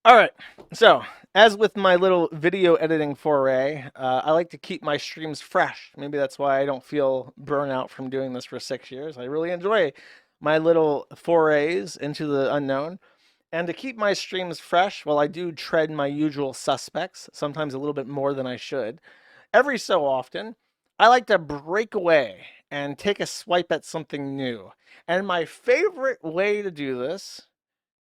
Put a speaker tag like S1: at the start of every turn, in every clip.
S1: All right. So, as with my little video editing foray, I like to keep my streams fresh. Maybe that's why I don't feel burnout from doing this for 6 years. I really enjoy my little forays into the unknown. And to keep my streams fresh, while I do tread my usual suspects, sometimes a little bit more than I should, every so often, I like to break away and take a swipe at something new. And my favorite way to do this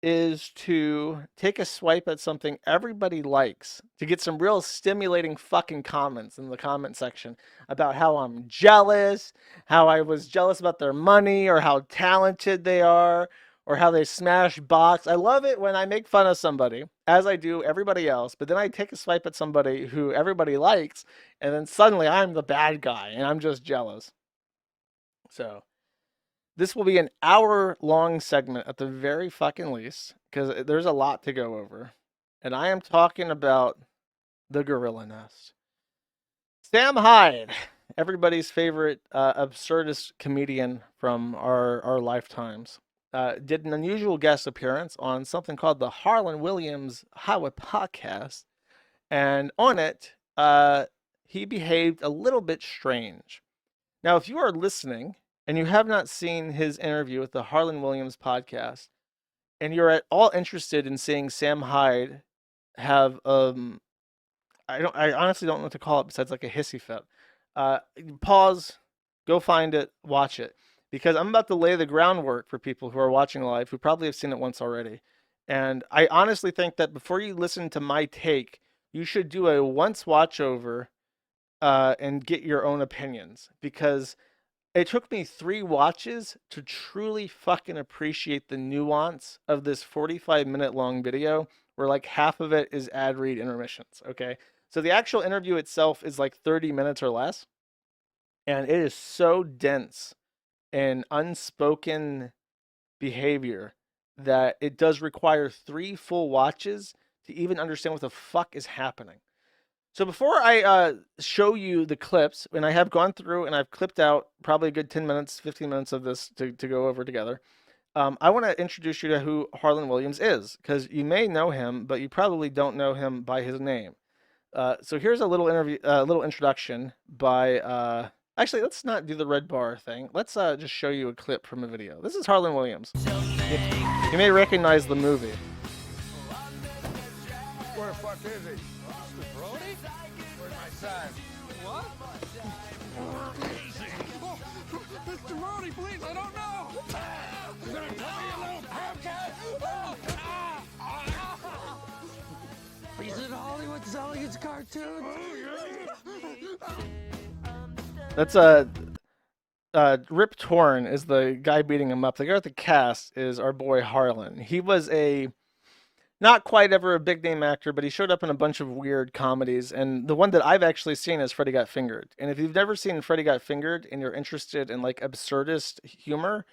S1: is to take a swipe at something everybody likes to get some real stimulating fucking comments in the comment section about how I'm jealous, how I was jealous about their money, or how talented they are, or how they smash box. I love it when I make fun of somebody, as I do everybody else, but then I take a swipe at somebody who everybody likes, and then suddenly I'm the bad guy and I'm just jealous. So this will be an hour-long segment at the very fucking least, because there's a lot to go over. And I am talking about the Gorilla Nest. Sam Hyde, everybody's favorite absurdist comedian from our lifetimes, did an unusual guest appearance on something called the Harlan Williams Highway Podcast. And on it, he behaved a little bit strange. Now, if you are listening and you have not seen his interview with the Harlan Williams podcast, and you're at all interested in seeing Sam Hyde have I honestly don't know what to call it besides like a hissy fit. Uh, Pause, go find it, watch it, because I'm about to lay the groundwork for people who are watching live who probably have seen it once already. And I honestly think that before you listen to my take, you should do a once watch over and get your own opinions because it took me 3 watches to truly fucking appreciate the nuance of this 45-minute long video where like half of it is ad read intermissions. Okay. So the actual interview itself is like 30 minutes or less. And it is so dense in unspoken behavior that it does require 3 full watches to even understand what the fuck is happening. So before I show you the clips, and I have gone through and I've clipped out probably a good 10 minutes, 15 minutes of this to go over together, I want to introduce you to who Harlan Williams is, because you may know him, but you probably don't know him by his name. So here's a little interview, little introduction by. Actually, let's not do the Redbar thing. Let's just show you a clip from a video. This is Harlan Williams. You may recognize the movie.
S2: Where the fuck is he? Mr. Brody? Where's my son? What? Mr. Brody, please, I don't know. You're gonna tell me, you little crabcat? He's in Hollywood selling his cartoons.
S1: That's Rip Torn is the guy beating him up. The guy with the cast is our boy Harlan. He was a not quite ever a big name actor, but he showed up in a bunch of weird comedies. And the one that I've actually seen is Freddy Got Fingered. And if you've never seen Freddy Got Fingered and you're interested in like absurdist humor,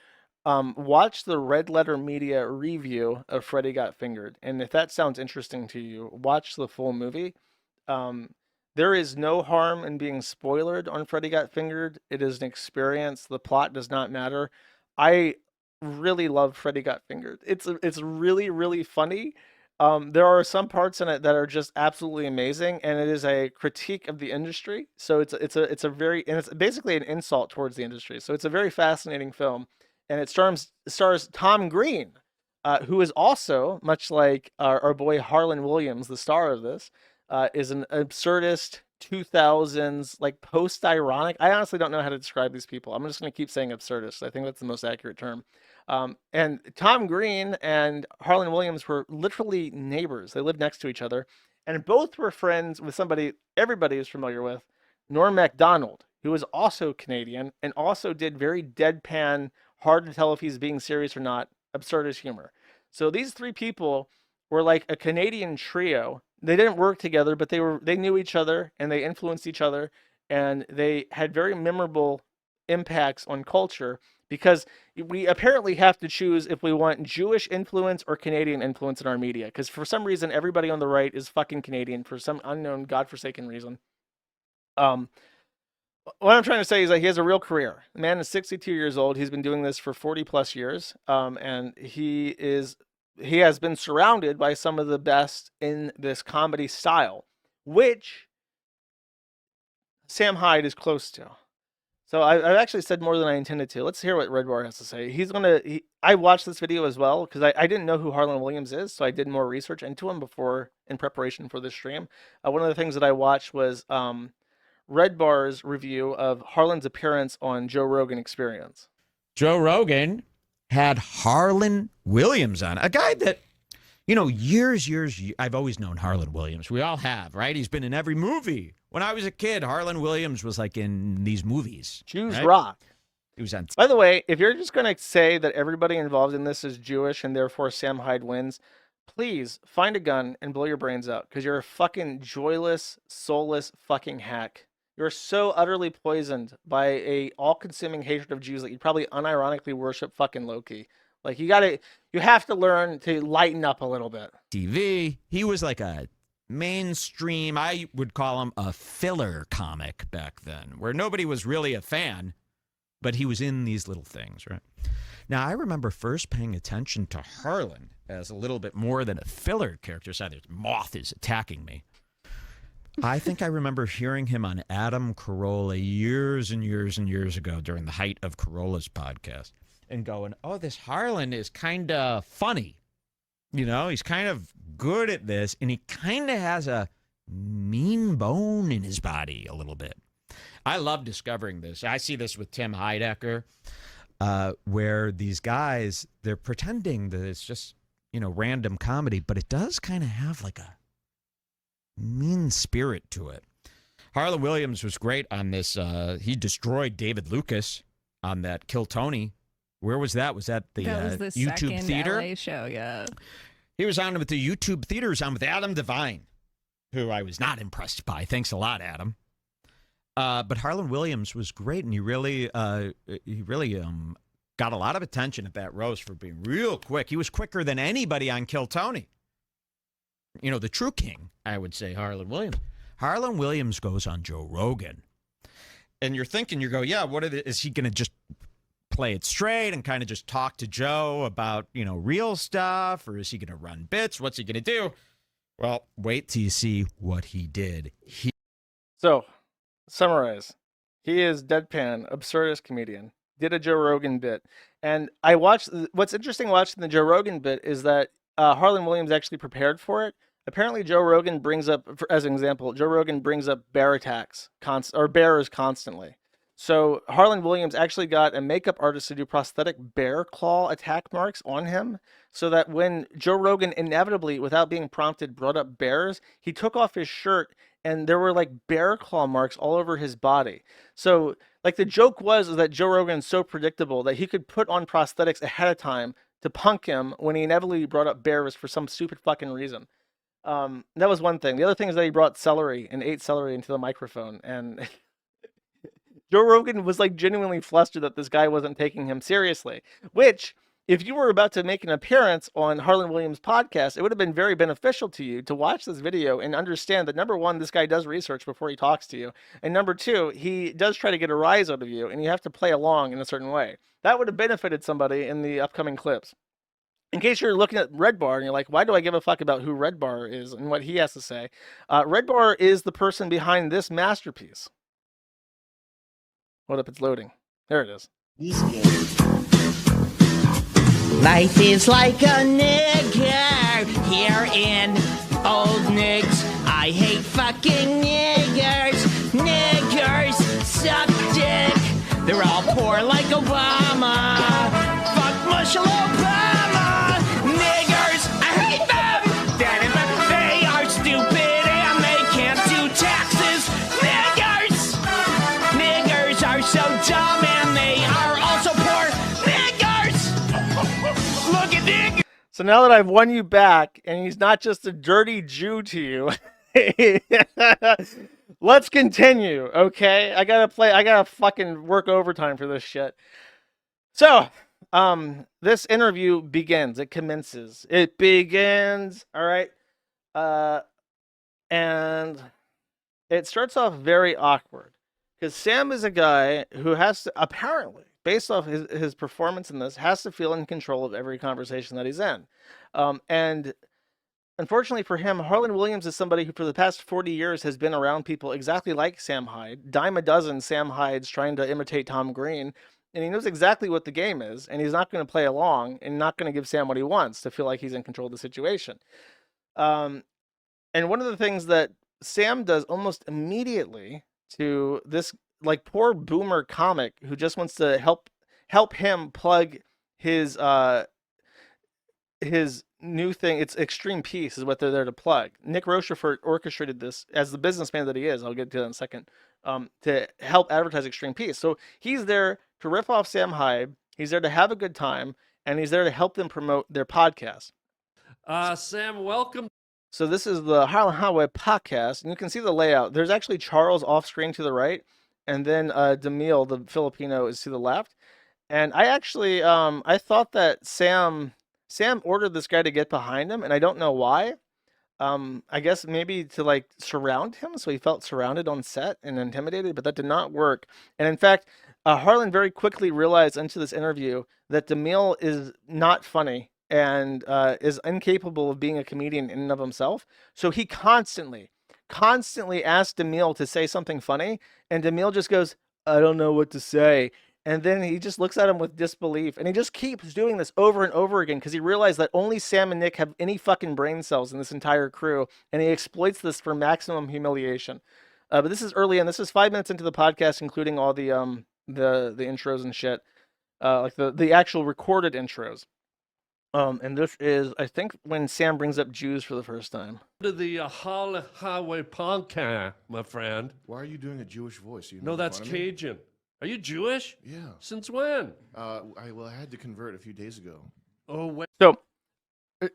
S1: watch the Red Letter Media review of Freddy Got Fingered. And if that sounds interesting to you, watch the full movie. Um, there is no harm in being spoiled on Freddy Got Fingered. It is an experience. The plot does not matter. I really love Freddy Got Fingered. It's really really funny. There are some parts in it that are just absolutely amazing, and it is a critique of the industry. So it's a very and it's basically an insult towards the industry. So it's a very fascinating film, and it stars Tom Green, who is also much like our boy Harlan Williams, the star of this, is an absurdist 2000s like post-ironic. I honestly don't know how to describe these people. I'm just going to keep saying absurdist. I think that's the most accurate term. And Tom Green and Harlan Williams were literally neighbors. They lived next to each other, and both were friends with somebody everybody is familiar with, Norm Macdonald, who was also Canadian and also did very deadpan, hard to tell if he's being serious or not, absurdist humor. So these 3 people were like a Canadian trio. They didn't work together, but they knew each other and they influenced each other, and they had very memorable impacts on culture because we apparently have to choose if we want Jewish influence or Canadian influence in our media. Because for some reason, everybody on the right is fucking Canadian for some unknown, godforsaken reason. Um, what I'm trying to say is that he has a real career. The man is 62 years old. He's been doing this for 40 plus years. And he is he has been surrounded by some of the best in this comedy style, which Sam Hyde is close to. So I've actually said more than I intended to. Let's hear what Redbar has to say. I watched this video as well because I didn't know who Harlan Williams is, so I did more research into him before in preparation for this stream. One of the things that I watched was Redbar's review of Harlan's appearance on Joe Rogan Experience.
S3: Joe Rogan had Harlan Williams on, a guy that, years, I've always known Harlan Williams. We all have, right? He's been in every movie. When I was a kid, Harlan Williams was like in these movies.
S1: Jews
S3: right?
S1: rock.
S3: He was on.
S1: By the way, if you're just going to say that everybody involved in this is Jewish and therefore Sam Hyde wins, please find a gun and blow your brains out because you're a fucking joyless, soulless fucking hack. You're so utterly poisoned by a all-consuming hatred of Jews that you probably unironically worship fucking Loki. Like you have to learn to lighten up a little bit.
S3: TV. He was like a mainstream, I would call him a filler comic back then, where nobody was really a fan, but he was in these little things, right? Now, I remember first paying attention to Harlan as a little bit more than a filler character. So this moth is attacking me. I think I remember hearing him on Adam Carolla years and years and years ago during the height of Carolla's podcast and going, oh, this Harlan is kind of funny. He's kind of good at this, and he kind of has a mean bone in his body a little bit. I love discovering this. I see this with Tim Heidecker, where these guys, they're pretending that it's just, random comedy, but it does kind of have like a mean spirit to it. Harlan Williams was great on this. He destroyed David Lucas on that Kill Tony. Where was that? Was that the YouTube theater?
S4: LA show, yeah.
S3: He was on with the YouTube theater. He was on with Adam Devine, who I was not impressed by. Thanks a lot, Adam. But Harlan Williams was great, and he really got a lot of attention at that roast for being real quick. He was quicker than anybody on Kill Tony. The true king, I would say, Harlan Williams. Harlan Williams goes on Joe Rogan, and you're thinking, yeah, is he going to just play it straight and kind of just talk to Joe about, real stuff, or is he going to run bits? What's he going to do? Well, wait till you see what he did.
S1: So, summarize. He is deadpan, absurdist comedian. Did a Joe Rogan bit. And I watched, what's interesting watching the Joe Rogan bit is that Harlan Williams actually prepared for it. Apparently, Joe Rogan brings up, as an example, Joe Rogan brings up bear attacks, or bears constantly. So Harlan Williams actually got a makeup artist to do prosthetic bear claw attack marks on him so that when Joe Rogan inevitably, without being prompted, brought up bears, he took off his shirt and there were like bear claw marks all over his body. So like the joke was that Joe Rogan's so predictable that he could put on prosthetics ahead of time to punk him when he inevitably brought up bears for some stupid fucking reason. That was one thing. The other thing is that he brought celery and ate celery into the microphone, and Joe Rogan was like genuinely flustered that this guy wasn't taking him seriously, which if you were about to make an appearance on Harlan Williams' podcast, it would have been very beneficial to you to watch this video and understand that, number one, this guy does research before he talks to you. And number two, he does try to get a rise out of you, and you have to play along in a certain way. That would have benefited somebody in the upcoming clips. In case you're looking at Redbar and you're like, why do I give a fuck about who Redbar is and what he has to say? Redbar is the person behind this masterpiece. Hold up, it's loading. There it is.
S5: Life is like a nigger here in Old Nigs. I hate fucking niggers. Niggers suck dick. They're all poor like Obama. Fuck Marshall Obama. Niggers, I hate them. They are stupid and they can't do taxes. Niggers. Niggers are so dumb and they are also poor. Niggers. Look at niggers.
S1: So now that I've won you back, and he's not just a dirty Jew to you, let's continue, okay? I gotta fucking work overtime for this shit. So, this interview begins. It commences. It begins. All right. And it starts off very awkward because Sam is a guy who has to, apparently, based off his performance in this, has to feel in control of every conversation that he's in. And unfortunately for him, Harlan Williams is somebody who for the past 40 years has been around people exactly like Sam Hyde, dime a dozen Sam Hydes trying to imitate Tom Green, and he knows exactly what the game is, and he's not going to play along and not going to give Sam what he wants to feel like he's in control of the situation. Um, and one of the things that Sam does almost immediately to this like poor boomer comic who just wants to help him plug his his new thing, it's Extreme Peace is what they're there to plug. Nick Rochefort orchestrated this as the businessman that he is. I'll get to that in a second. To help advertise Extreme Peace. So he's there to rip off Sam Hyde. He's there to have a good time, and he's there to help them promote their podcast.
S2: Sam, welcome.
S1: So this is the Harlon Highway podcast, and you can see the layout. There's actually Charles off screen to the right, and then Demille, the Filipino, is to the left. And I actually, I thought that Sam ordered this guy to get behind him, and I don't know why. I guess maybe to like surround him, so he felt surrounded on set and intimidated, but that did not work. And in fact, Harlan very quickly realized into this interview that Demille is not funny and is incapable of being a comedian in and of himself. So he constantly asked Demille to say something funny, and Demille just goes, "I don't know what to say." And then he just looks at him with disbelief. And he just keeps doing this over and over again because he realized that only Sam and Nick have any fucking brain cells in this entire crew. And he exploits this for maximum humiliation. But this is early in. This is 5 minutes into the podcast, including all the intros and shit. Like the actual recorded intros. And this is, I think, when Sam brings up Jews for the first time.
S2: To the Harlon Highway podcast, my friend.
S4: Why are you doing a Jewish voice? You
S2: No,
S4: making
S2: that's
S4: fun of me?
S2: Cajun. Are you Jewish?
S4: Yeah.
S2: Since when?
S4: I had to convert a few days ago.
S2: Oh, wait.
S1: So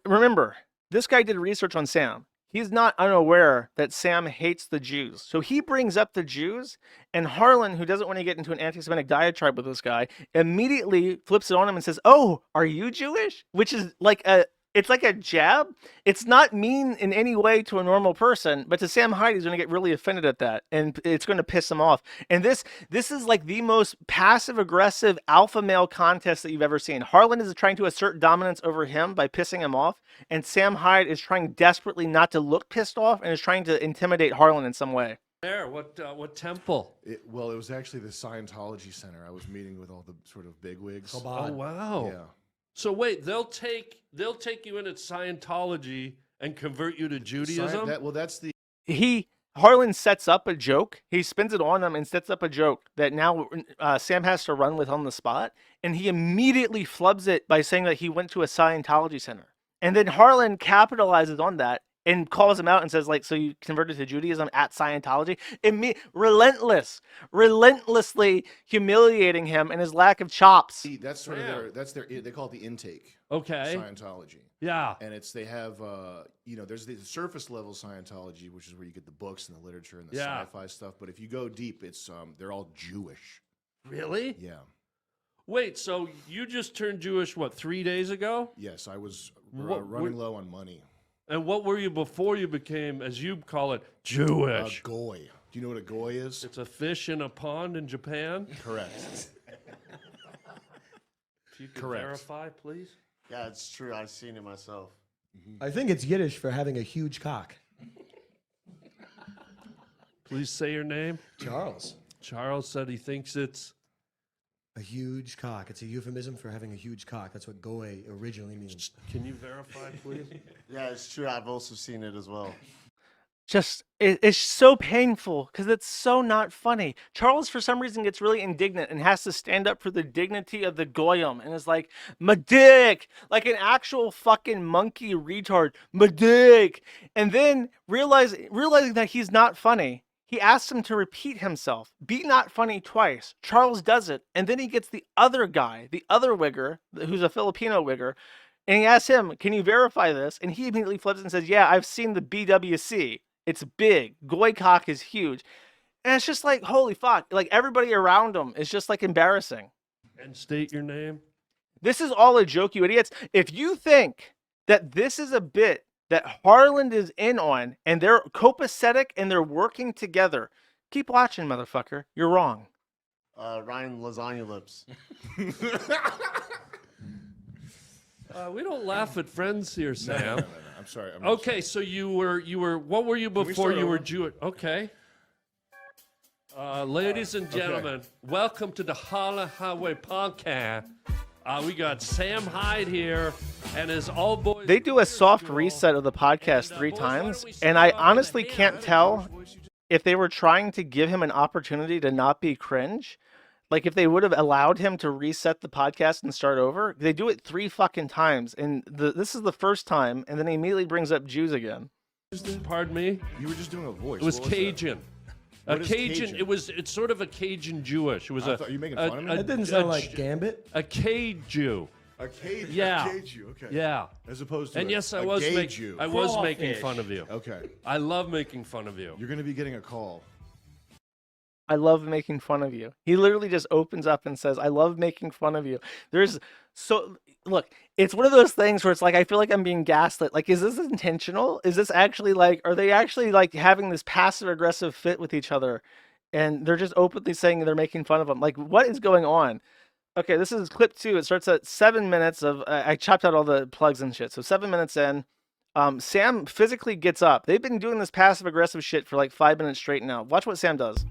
S1: remember, this guy did research on Sam. He's not unaware that Sam hates the Jews. So he brings up the Jews, and Harlan, who doesn't want to get into an anti-Semitic diatribe with this guy, immediately flips it on him and says, "Oh, are you Jewish?" Which is like it's like a jab. It's not mean in any way to a normal person, but to Sam Hyde, he's going to get really offended at that, and it's going to piss him off. And this is like the most passive-aggressive alpha male contest that you've ever seen. Harlan is trying to assert dominance over him by pissing him off, and Sam Hyde is trying desperately not to look pissed off and is trying to intimidate Harlan in some way.
S2: There, what temple?
S4: It was actually the Scientology Center. I was meeting with all the sort of bigwigs.
S2: Oh, wow.
S4: Yeah.
S2: So wait, they'll take you in at Scientology and convert you to Judaism?
S4: That's the
S1: Harlan sets up a joke. He spins it on them and sets up a joke that now Sam has to run with on the spot. And he immediately flubs it by saying that he went to a Scientology center. And then Harlan capitalizes on that and calls him out and says, like, so you converted to Judaism at Scientology? Relentlessly humiliating him and his lack of chops.
S4: that's sort of their they call it the intake.
S2: Okay.
S4: Scientology.
S2: Yeah.
S4: And they have there's the surface level Scientology, which is where you get the books and the literature and the sci-fi stuff. But if you go deep, it's they're all Jewish.
S2: Really?
S4: Yeah.
S2: Wait, so you just turned Jewish, 3 days ago?
S4: Yes, I was
S2: what-
S4: running low on money.
S2: And what were you before you became, as you call it, Jewish?
S4: Goy. Do you know what a goy is?
S2: It's a fish in a pond in Japan?
S4: Correct.
S2: If you could
S4: Correct.
S2: verify, please.
S6: Yeah, it's true. I've seen it myself.
S7: I think it's Yiddish for having a huge cock.
S2: Please say your name.
S7: Charles.
S2: Charles said he thinks it's...
S7: A huge cock. It's a euphemism for having a huge cock. That's what goy originally means.
S2: Can you verify, please?
S6: Yeah, it's true. I've also seen it as well.
S1: Just it's so painful because it's so not funny. Charles, for some reason, gets really indignant and has to stand up for the dignity of the goyim and is like, "My dick," like an actual fucking monkey retard, "My dick." And then realizing that he's not funny, he asks him to repeat himself. Be not funny twice. Charles does it, and then he gets the other guy, the other wigger, who's a Filipino wigger, and he asks him, "Can you verify this?" And he immediately flips and says, "Yeah, I've seen the BWC. It's big. Goy cock is huge." And it's just like, holy fuck. Like, everybody around him is just like embarrassing.
S2: And state your name.
S1: This is all a joke, you idiots. If you think that this is a bit that Harlan is in on and they're copacetic and they're working together, keep watching, motherfucker. You're wrong.
S6: Ryan Lasagna Lips.
S8: We don't laugh at friends here, Sam.
S4: No. I'm sorry.
S8: Okay, so you were. What were you before you were Jewish? Okay. Ladies and gentlemen, welcome to the Harlon Highway Podcast. We got Sam Hyde here and his all boys.
S1: They do a soft reset of the podcast 3 times, and I honestly can't tell if they were trying to give him an opportunity to not be cringe. Like if they would have allowed him to reset the podcast and start over. They do it 3 fucking times, and this is the first time, and then he immediately brings up Jews again.
S8: Pardon me?
S4: You were just doing a voice.
S8: It was
S4: What that?
S8: Cajun.
S4: What is
S8: Cajun.
S4: Cajun?
S8: It's sort of a Cajun Jewish. It was
S4: Are you making fun of me?
S7: That didn't sound like Gambit.
S8: a Cajun.
S4: A cage.
S8: Yeah.
S4: A cage you. Okay.
S8: Yeah.
S4: As opposed to.
S8: And yes, I
S4: a
S8: was
S4: gauge you.
S8: making fun of you.
S4: Okay.
S8: I love making fun of you.
S4: You're going to be getting a call.
S1: I love making fun of you. He literally just opens up and says, I love making fun of you. Look, it's one of those things where it's like, I feel like I'm being gaslit. Like, is this intentional? Is this actually like, are they actually like having this passive aggressive fit with each other? And they're just openly saying they're making fun of them. Like, what is going on? Okay, this is clip 2. It starts at 7 minutes of, I chopped out all the plugs and shit. So 7 minutes in, Sam physically gets up. They've been doing this passive aggressive shit for like 5 minutes straight now. Watch what Sam does.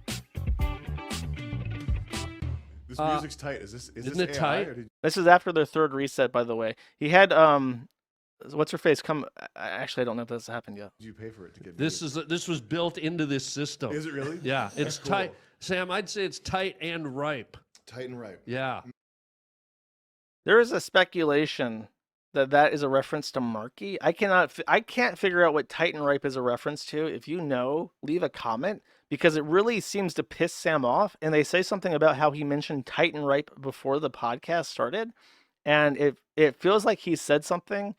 S4: This music's tight. Isn't
S8: it tight?
S1: This is after their 3rd reset, by the way. He had what's her face come. Actually, I don't know if this happened yet.
S4: Did you pay for it to get
S8: This was built into this system.
S4: Is it really?
S8: Yeah, it's
S4: That's cool.
S8: tight. Sam, I'd say it's tight and ripe.
S4: Tight and ripe.
S8: Yeah.
S1: There is a speculation that is a reference to Marky. I can't figure out what Titan Ripe is a reference to. If you know, leave a comment, because it really seems to piss Sam off. And they say something about how he mentioned Titan Ripe before the podcast started, and it feels like he said something,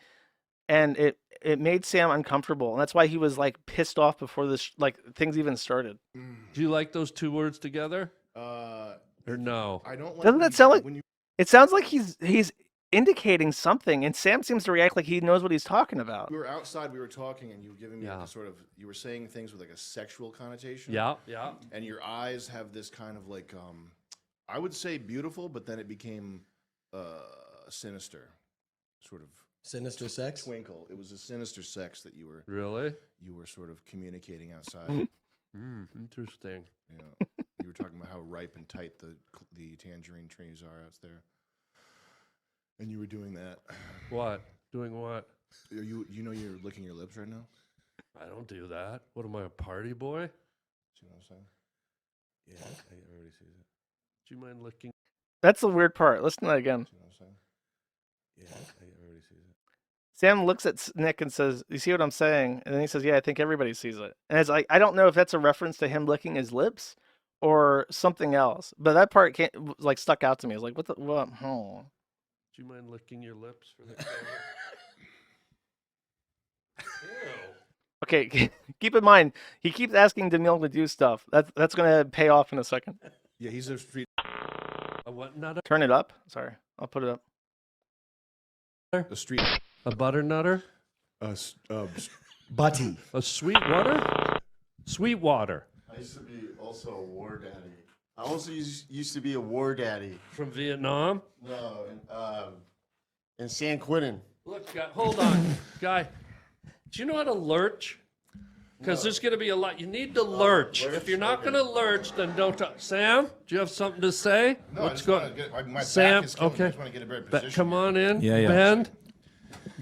S1: and it made Sam uncomfortable, and that's why he was like pissed off before this things even started.
S8: Do you like those 2 words together? Or no?
S4: I don't like.
S1: Doesn't that sound like?
S4: When you,
S1: It sounds like he's indicating something, and Sam seems to react like he knows what he's talking about.
S4: we were outside, we were talking, and you were giving me
S8: Yeah.
S4: like a sort of. You were saying things with like a sexual connotation.
S8: Yeah, yeah.
S4: And your eyes have this kind of like, I would say beautiful, but then it became sinister, sort of
S7: Sinister sex.
S4: twinkle. It was a sinister sex that you
S8: Really?
S4: were sort of communicating outside.
S8: Interesting.
S4: Yeah. You were talking about how ripe and tight the tangerine trees are out there, and you were doing that.
S8: What? Doing what?
S4: You know you're licking your lips right now.
S8: I don't do that. What am I, a party boy?
S4: See what I'm saying?
S7: Yeah, I already see that.
S8: Do you mind licking?
S1: That's the weird part. Listen to that again.
S4: See what I'm saying?
S7: Yeah, I already see that.
S1: Sam looks at Nick and says, "You see what I'm saying?" And then he says, "Yeah, I think everybody sees it." And it's like, I don't know if that's a reference to him licking his lips or something else, but that part stuck out to me. It's like, what? Oh.
S8: Do you mind licking your lips for the camera? Ew.
S1: Okay, keep in mind, he keeps asking Demille to do stuff. That's gonna pay off in a second.
S4: Yeah, he's a street.
S8: A what nutter?
S1: Turn it up. Sorry, I'll put it up.
S4: A street.
S8: A butter nutter?
S7: Butty.
S8: A sweet water? Sweet water.
S6: I used to be also a war daddy. I also used to be a war daddy.
S8: From Vietnam?
S6: No, in San Quentin.
S8: Look, guy, hold on. Guy, do you know how to lurch? Because there's going to be a lot. You need to lurch.
S6: lurch?
S8: If you're not going to lurch, then don't talk. Sam, do you have something to say?
S4: No,
S8: What's going
S4: my
S8: Sam,
S4: back is killing me.
S8: okay.
S4: I just want to get a better position.
S8: Come on in.
S3: Yeah.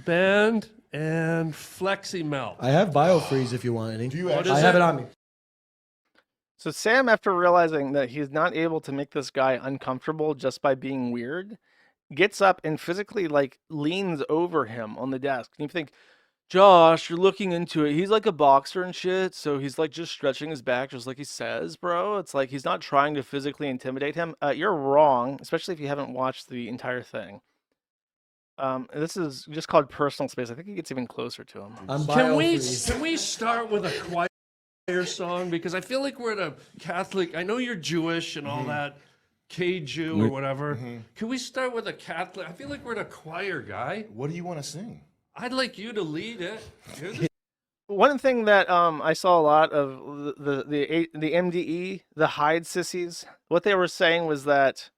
S8: Bend, and flexi melt.
S7: I have biofreeze if you want any.
S4: Do you
S8: What
S4: actually?
S8: is
S7: I have
S8: it?
S7: it on me.
S1: So Sam, after realizing that he's not able to make this guy uncomfortable just by being weird, gets up and physically leans over him on the desk. And you think, Josh, you're looking into it. He's like a boxer and shit, so he's just stretching his back, just like he says, bro. It's like he's not trying to physically intimidate him. You're wrong, especially if you haven't watched the entire thing. This is just called personal space. I think he gets even closer to him.
S7: I'm
S8: Can
S7: biofreeze.
S8: we start with a choir song? Because I feel like we're at a Catholic. I know you're Jewish and all that, K-Jew or whatever. Can we start with a Catholic? I feel like we're at a choir, guy.
S4: What do you want to sing?
S8: I'd like you to lead it. You're the-
S1: One thing that I saw a lot of the MDE, the Hyde sissies, what they were saying was that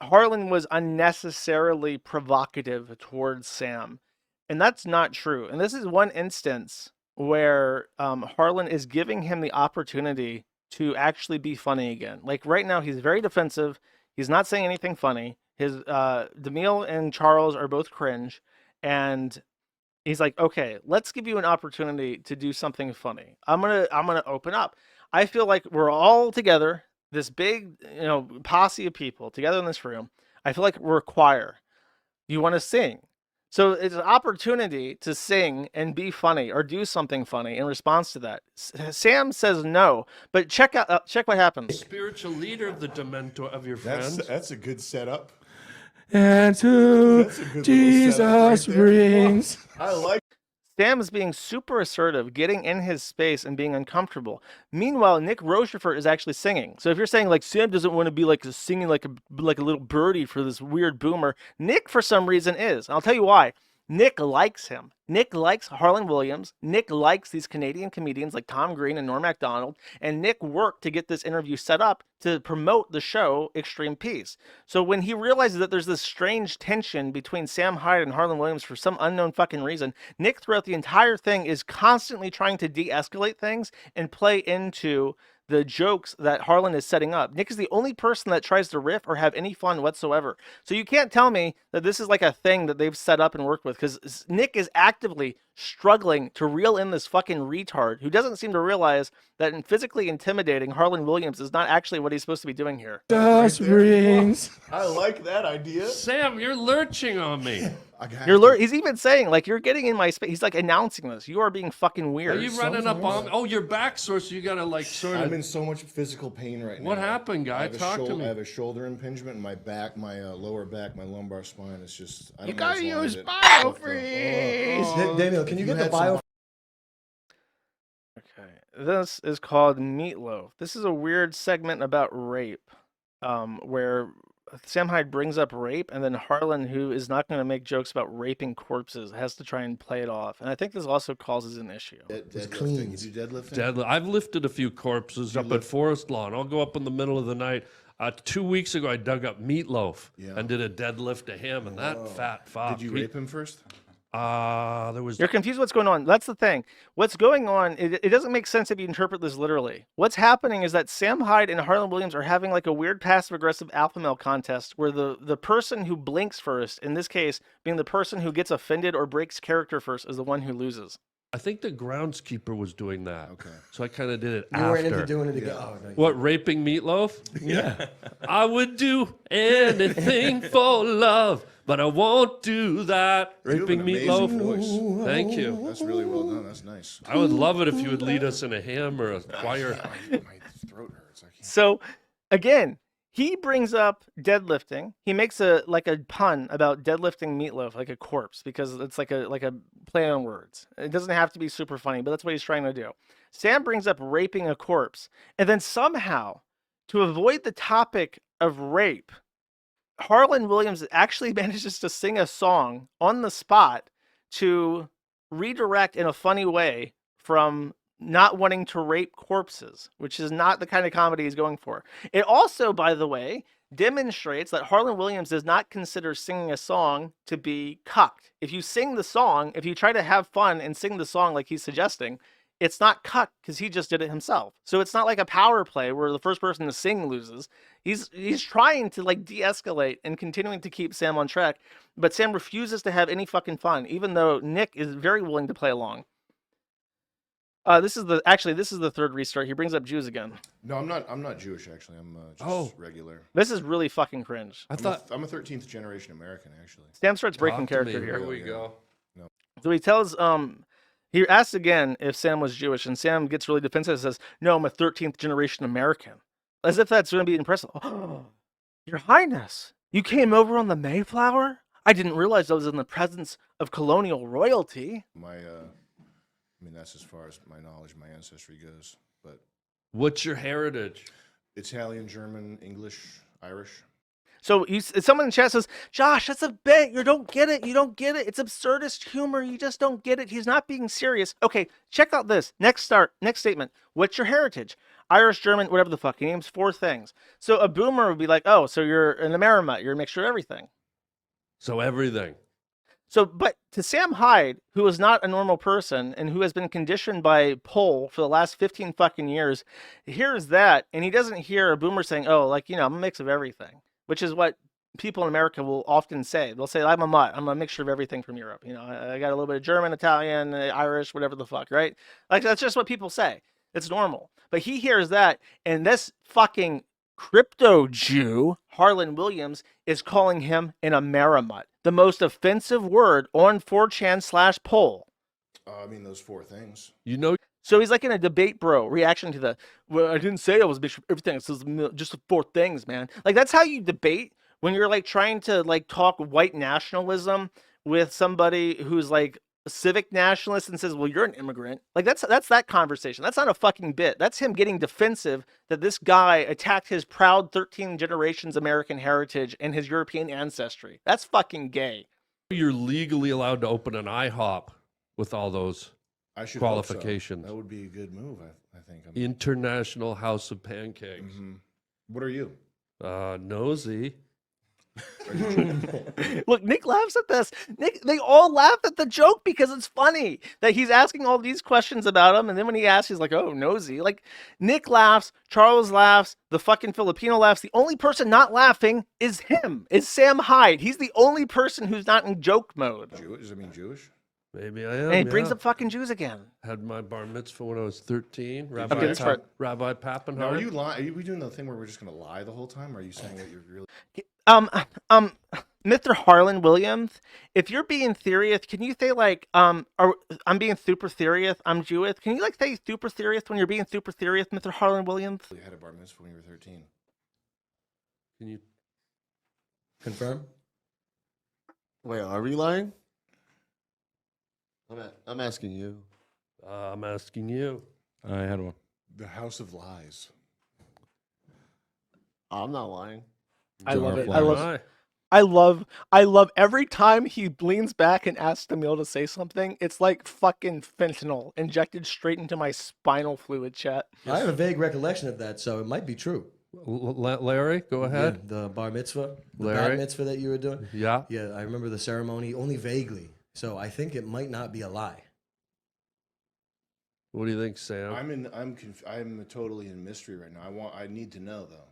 S1: Harlan was unnecessarily provocative towards Sam. And that's not true. And this is one instance where Harlan is giving him the opportunity to actually be funny again. Like right now, he's very defensive. He's not saying anything funny. His Demille and Charles are both cringe, and he's like, okay, let's give you an opportunity to do something funny. I'm gonna open up. I feel like we're all together, this big, posse of people together in this room. I feel like we're a choir. You want to sing. So it's an opportunity to sing and be funny or do something funny in response to that. Sam says no, but check what happens.
S8: Spiritual leader of the Demento of your friends.
S4: That's a good setup.
S2: And to
S4: That's a good little
S2: Jesus
S4: setup right there.
S2: brings.
S4: I like.
S1: Sam is being super assertive, getting in his space and being uncomfortable. Meanwhile, Nick Rochefort is actually singing. So if you're saying like Sam doesn't want to be like singing like a little birdie for this weird boomer, Nick for some reason is. And I'll tell you why. Nick likes him. Nick likes Harlan Williams. Nick likes these Canadian comedians like Tom Green and Norm Macdonald. And Nick worked to get this interview set up to promote the show Extreme Peace. So when he realizes that there's this strange tension between Sam Hyde and Harlan Williams for some unknown fucking reason, Nick throughout the entire thing is constantly trying to de-escalate things and play into the jokes that Harlan is setting up. Nick is the only person that tries to riff or have any fun whatsoever. So you can't tell me that this is like a thing that they've set up and worked with, because Nick is actively struggling to reel in this fucking retard who doesn't seem to realize that in physically intimidating Harlan Williams is not actually what he's supposed to be doing here.
S2: Jesus brings.
S4: I like that idea.
S8: Sam, you're lurching on me.
S1: He's even saying like, you're getting in my space. He's like announcing this. You are being fucking weird.
S8: Are you running up on me? Oh, your back sore, so you gotta like sort of.
S4: I'm in so much physical pain right now.
S8: What happened, guy?
S4: I have a
S8: Talk to me.
S4: I have a shoulder impingement in my back, my lower back, my lumbar spine. It's just. I don't
S6: You
S4: know
S6: gotta
S4: what's wrong
S6: use
S4: with it.
S6: biofreeze.
S7: Daniel, can you get the
S4: had some-
S7: bio?
S1: Okay, this is called Meatloaf. This is a weird segment about rape, where Sam Hyde brings up rape, and then Harlan, who is not going to make jokes about raping corpses, has to try and play it off. And I think this also causes an issue.
S4: Deadlifting.
S7: clean.
S4: You do deadlifting?
S8: I've lifted a few corpses up at Forest Lawn. I'll go up in the middle of the night. 2 weeks ago, I dug up Meatloaf and did a deadlift to him, and that fat fuck.
S4: Did you rape him first?
S8: There was.
S1: You're confused what's going on. That's the thing. What's going on, it doesn't make sense if you interpret this literally. What's happening is that Sam Hyde and Harlan Williams are having like a weird passive-aggressive alpha male contest where the person who blinks first, in this case being the person who gets offended or breaks character first, is the one who loses.
S8: I think the groundskeeper was doing that.
S4: Okay.
S8: So I kind of did it
S7: You weren't into
S8: after.
S7: doing it again. Oh, no,
S8: What, raping Meatloaf? Yeah. I would do anything for love, but I won't do that.
S4: You have
S8: Raping
S4: an amazing
S8: Meatloaf.
S4: voice.
S8: Thank you.
S4: That's really well done. That's nice.
S8: I would love it if you would lead us in a hymn or a choir.
S4: My throat hurts. I can't.
S1: So again, he brings up deadlifting. He makes a pun about deadlifting Meatloaf like a corpse, because it's like a play on words. It doesn't have to be super funny, but that's what he's trying to do. Sam brings up raping a corpse, and then somehow, to avoid the topic of rape, Harlan Williams actually manages to sing a song on the spot to redirect in a funny way from not wanting to rape corpses, which is not the kind of comedy he's going for. It also, by the way, demonstrates that Harlan Williams does not consider singing a song to be cucked. If you sing the song, if you try to have fun and sing the song like he's suggesting, it's not cucked because he just did it himself. So it's not like a power play where the first person to sing loses. He's trying to like de-escalate and continuing to keep Sam on track, but Sam refuses to have any fucking fun, even though Nick is very willing to play along. This is the third restart. He brings up Jews again.
S4: No, I'm not Jewish actually. I'm just regular.
S1: This is really fucking cringe.
S8: I thought.
S4: I'm a 13th generation American actually.
S1: Sam starts breaking
S8: Talk to me.
S1: character here.
S8: Here we go.
S1: So he tells he asks again if Sam was Jewish, and Sam gets really defensive and says, "No, I'm a 13th generation American," as if that's going to be impressive. Oh, Your Highness, you came over on the Mayflower? I didn't realize I was in the presence of colonial royalty.
S4: I mean, that's as far as my knowledge, my ancestry goes. But
S8: What's your heritage?
S4: Italian, German, English, Irish.
S1: So someone in chat says, Josh, that's a bit. You don't get it. You don't get it. It's absurdist humor. You just don't get it. He's not being serious. Okay, check out this. Next statement. What's your heritage? Irish, German, whatever the fuck. He names 4 things. So a boomer would be like, oh, so you're an Amerimut. You're a mixture of everything.
S8: So everything.
S1: So, but to Sam Hyde, who is not a normal person and who has been conditioned by Pol for the last 15 fucking years, hears that and he doesn't hear a boomer saying, oh, like, I'm a mix of everything, which is what people in America will often say. They'll say, I'm a mutt. I'm a mixture of everything from Europe. I got a little bit of German, Italian, Irish, whatever the fuck, right? Like, that's just what people say. It's normal. But he hears that, and this fucking crypto Jew, Harlan Williams, is calling him an Amerimut, the most offensive word on 4chan/poll.
S4: I mean, those 4 things.
S1: So he's like in a debate, bro, reaction to the, well, I didn't say I was a bitch for everything. It says just 4 things, man. Like, that's how you debate when you're like trying to like talk white nationalism with somebody who's like a civic nationalist and says, well, you're an immigrant. Like, that's that conversation. That's not a fucking bit. That's him getting defensive that this guy attacked his proud 13 generations American heritage and his European ancestry. That's fucking gay.
S8: You're legally allowed to open an IHOP with all those
S4: I should
S8: qualifications.
S4: Hope so. That would be a good move, I think.
S8: International House of Pancakes.
S4: What are you?
S8: Nosy.
S1: Look, Nick laughs at this. They all laugh at the joke because it's funny that he's asking all these questions about him, and then when he asks, he's like, "Oh, nosy." Like, Nick laughs, Charles laughs, the fucking Filipino laughs. The only person not laughing is him. Is Sam Hyde. He's the only person who's not in joke mode.
S4: Jewish? Does it mean Jewish?
S8: Maybe I am.
S1: And he brings up fucking Jews again.
S8: Had my bar mitzvah when I was 13.
S1: Okay, that's right.
S8: Rabbi Pappenhauer.
S4: Now, are you lying? Are we doing the thing where we're just going to lie the whole time? Or are you saying that you're really?
S1: Mr. Harlan Williams, if you're being serious, can you say like, I'm being super serious, I'm Jewish. Can you like say super serious when you're being super serious, Mr. Harlan Williams?
S4: You had a bar mitzvah when you were 13.
S8: Can you
S7: confirm?
S6: Wait, are we lying? I'm asking you.
S8: I'm asking you.
S9: I had one.
S4: The House of Lies.
S6: I'm not lying.
S1: I love it.
S8: Why?
S1: I love every time he leans back and asks Emil to say something. It's like fucking fentanyl injected straight into my spinal fluid, chat.
S7: I have a vague recollection of that, so it might be true.
S8: Larry, go ahead.
S7: Yeah, the bar mitzvah, the
S8: Larry?
S7: bat mitzvah that you were doing.
S8: Yeah.
S7: Yeah, I remember the ceremony only vaguely, so I think it might not be a lie.
S8: What do you think, Sam?
S4: I'm totally in mystery right now. I need to know though.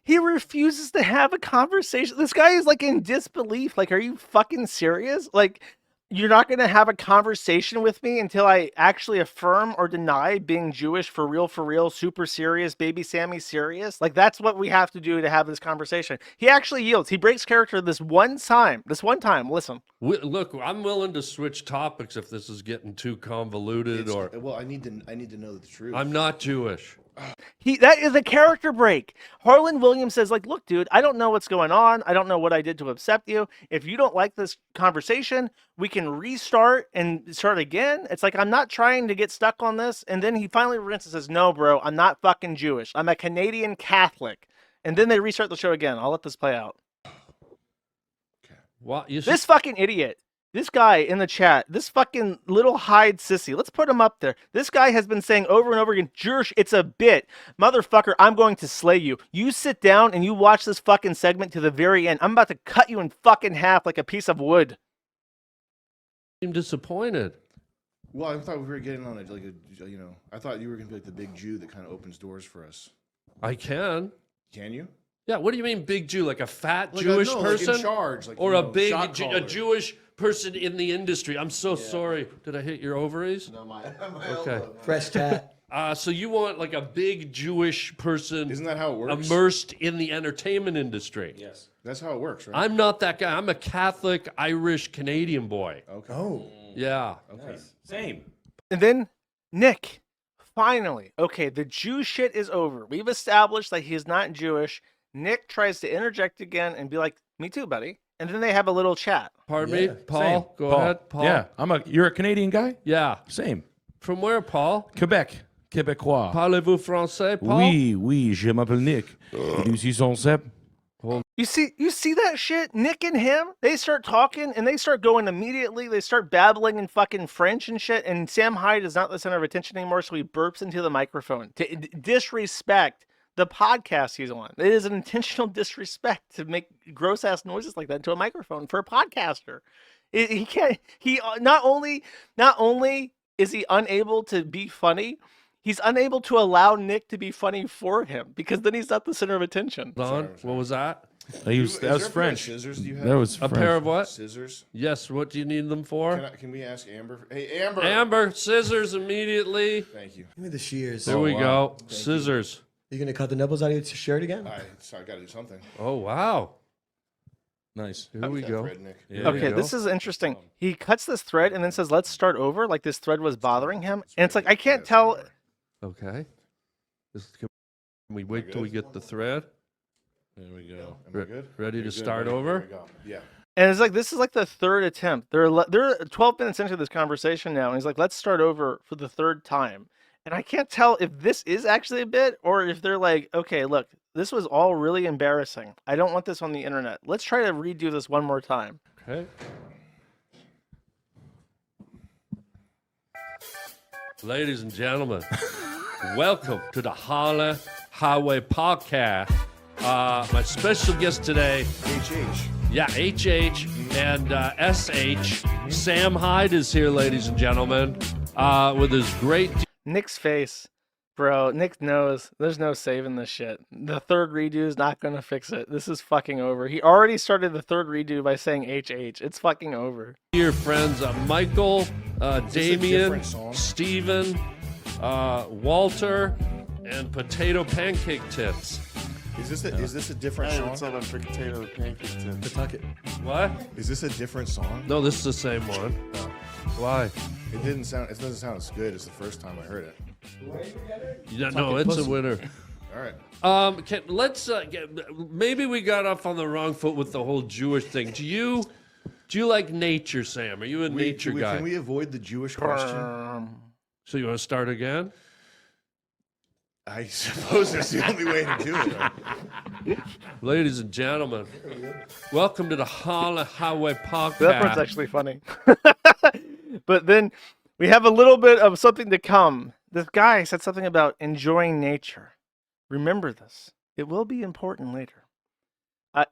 S1: He refuses to have a conversation. This guy is like in disbelief. Like, are you fucking serious? Like, you're not going to have a conversation with me until I actually affirm or deny being Jewish for real, super serious, baby Sammy serious? Like, that's what we have to do to have this conversation. He actually yields. He breaks character this one time. Listen.
S8: Look, I'm willing to switch topics if this is getting too convoluted.
S4: Well, I need to know the truth.
S8: I'm not Jewish.
S1: That is a character break. Harlan Williams says, like, look, dude, I don't know what's going on. I don't know what I did to upset you. If you don't like this conversation, we can restart and start again. It's like, I'm not trying to get stuck on this. And then he finally relents and says, no, bro, I'm not fucking Jewish. I'm a Canadian Catholic. And then they restart the show again. I'll let this play out.
S8: What?
S1: This fucking idiot. This guy in the chat, this fucking little Hyde sissy, let's put him up there. This guy has been saying over and over again, Jewish, it's a bit. Motherfucker, I'm going to slay you. You sit down and you watch this fucking segment to the very end. I'm about to cut you in fucking half like a piece of wood.
S8: I'm disappointed.
S4: Well, I thought we were getting on I thought you were going to be like the big Jew that kind of opens doors for us.
S8: I can.
S4: Can you?
S8: Yeah, what do you mean big Jew? Like a fat
S4: Like
S8: Jewish
S4: like
S8: person?
S4: in charge. Like,
S8: or a big
S4: shot caller.
S8: Jewish person in the industry? I'm so sorry. Did I hit your ovaries?
S6: No, my
S8: Okay.
S6: elbow.
S7: Fresh tat.
S8: So you want like a big Jewish person
S4: Isn't that how it works?
S8: immersed in the entertainment industry?
S7: Yes.
S4: That's how it works, right?
S8: I'm not that guy. I'm a Catholic, Irish, Canadian boy.
S4: Okay.
S7: Oh.
S8: Yeah.
S4: Okay.
S9: Same.
S1: And then, Nick, finally, okay, the Jew shit is over. We've established that he is not Jewish. Nick tries to interject again and be like, me too, buddy. And then they have a little chat.
S8: Pardon me,
S7: Yeah.
S8: Paul.
S9: Same.
S8: Go ahead, Paul.
S9: Yeah, you're a Canadian guy?
S8: Yeah.
S9: Same.
S8: From where, Paul?
S9: Quebec. Québécois.
S8: Parlez-vous français, Paul?
S9: Oui, je m'appelle Nick. Et aussi son cep.
S1: You see that shit? Nick and him, they start talking and they start going immediately. They start babbling in fucking French and shit. And Sam Hyde is not the center of attention anymore, so he burps into the microphone to disrespect the podcast he's on. It is an intentional disrespect to make gross ass noises like that into a microphone for a podcaster. He can't. He not only is he unable to be funny, he's unable to allow Nick to be funny for him because then he's not the center of attention.
S8: Don, what was that?
S9: That was
S4: Is there a pair of
S9: French.
S4: Scissors? Do you have
S9: That was
S8: A
S9: French.
S8: pair of what?
S4: scissors?
S8: Yes. What do you need them for?
S4: Can we ask Amber? Hey, Amber.
S8: Amber, scissors immediately.
S4: Thank you.
S7: Give me the shears.
S8: There we go. Scissors.
S7: You gonna cut the nipples out of your shirt again?
S4: I got to do something.
S8: Oh wow.
S9: Nice.
S8: Here we go.
S4: Thread, Nick.
S9: Yeah.
S1: Okay, this is interesting. He cuts this thread and then says, "Let's start over." Like this thread was bothering him, and it's like I can't tell.
S8: Okay. Can we wait till we get the thread?
S9: There we go.
S4: Am I good?
S8: Ready to
S4: Good,
S8: start
S4: buddy.
S8: over?
S4: Here we go. Yeah.
S1: And it's like this is like the third attempt. They're 12 minutes into this conversation now, and he's like, "Let's start over for the third time." And I can't tell if this is actually a bit or if they're like, "Okay, look, this was all really embarrassing. I don't want this on the internet. Let's try to redo this one more time."
S8: Okay. Ladies and gentlemen, welcome to the Harlon Highway Podcast. My special guest today,
S4: HH.
S8: yeah, HH and SH. Sam Hyde is here, ladies and gentlemen, with his great.
S1: Nick's face, bro. Nick knows there's no saving this shit. The third redo is not gonna fix it. This is fucking over. He already started the third redo by saying HH. It's fucking over.
S8: Dear friends, Michael, Damien,
S4: different song?
S8: Steven, Walter, and Potato Pancake Tits.
S4: Is this a different
S6: Hey,
S4: song?
S6: what's up, a potato pancake tin?
S7: Pawtucket.
S8: What?
S4: Is this a different song?
S8: No, this is the same one.
S4: Oh.
S8: Why?
S4: It doesn't sound as good as the first time I heard it.
S8: Yeah, no, it's a winner.
S4: All right.
S8: Let's maybe we got off on the wrong foot with the whole Jewish thing. Do you like nature, Sam? Are you a nature guy?
S4: Can we avoid the Jewish question?
S8: So you want to start again?
S4: I suppose that's the only way to do it. Right?
S8: Ladies and gentlemen, welcome to the Harlon Highway Podcast.
S1: That part's actually funny. But then we have a little bit of something to come. This guy said something about enjoying nature. Remember this. It will be important later.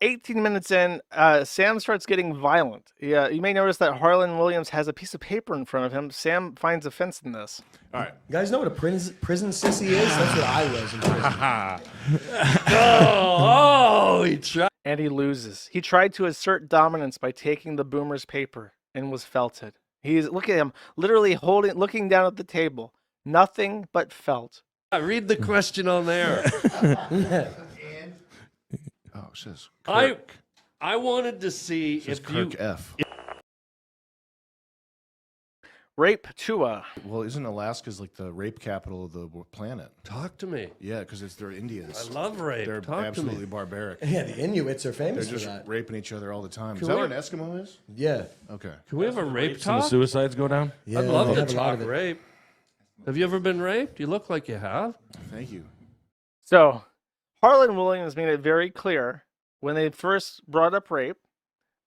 S1: 18 minutes in, Sam starts getting violent. Yeah, you may notice that Harlan Williams has a piece of paper in front of him. Sam finds offense in this.
S4: All right.
S7: You guys know what a prison sissy is? That's what I was in prison.
S8: He tried.
S1: And he loses. He tried to assert dominance by taking the boomer's paper and was felted. Look at him, literally looking down at the table. Nothing but felt.
S8: Read the question on there.
S4: Oh, it says
S8: I wanted to see if
S4: Kirk
S8: you.
S4: F.
S1: Rape Tua.
S4: Well, isn't Alaska's like the rape capital of the planet?
S8: Talk to me.
S4: Yeah, because they're Indians.
S8: I love rape.
S4: They're
S8: Talk to
S4: absolutely
S8: me.
S4: barbaric.
S7: Yeah, the Inuits are
S4: They're
S7: famous for
S4: just
S7: that.
S4: raping each other all the time. Is
S8: Can
S4: that
S8: we-
S4: what an Eskimo is?
S7: Yeah.
S4: Okay.
S8: Can we have a rape
S9: And the
S8: talk?
S9: suicides go down?
S7: Yeah,
S8: I'd love
S7: they
S8: to
S7: have a lot
S8: talk
S7: of it.
S8: rape. Have you ever been raped? You look like you have.
S4: Thank you.
S1: So, Harlan Williams made it very clear when they first brought up rape.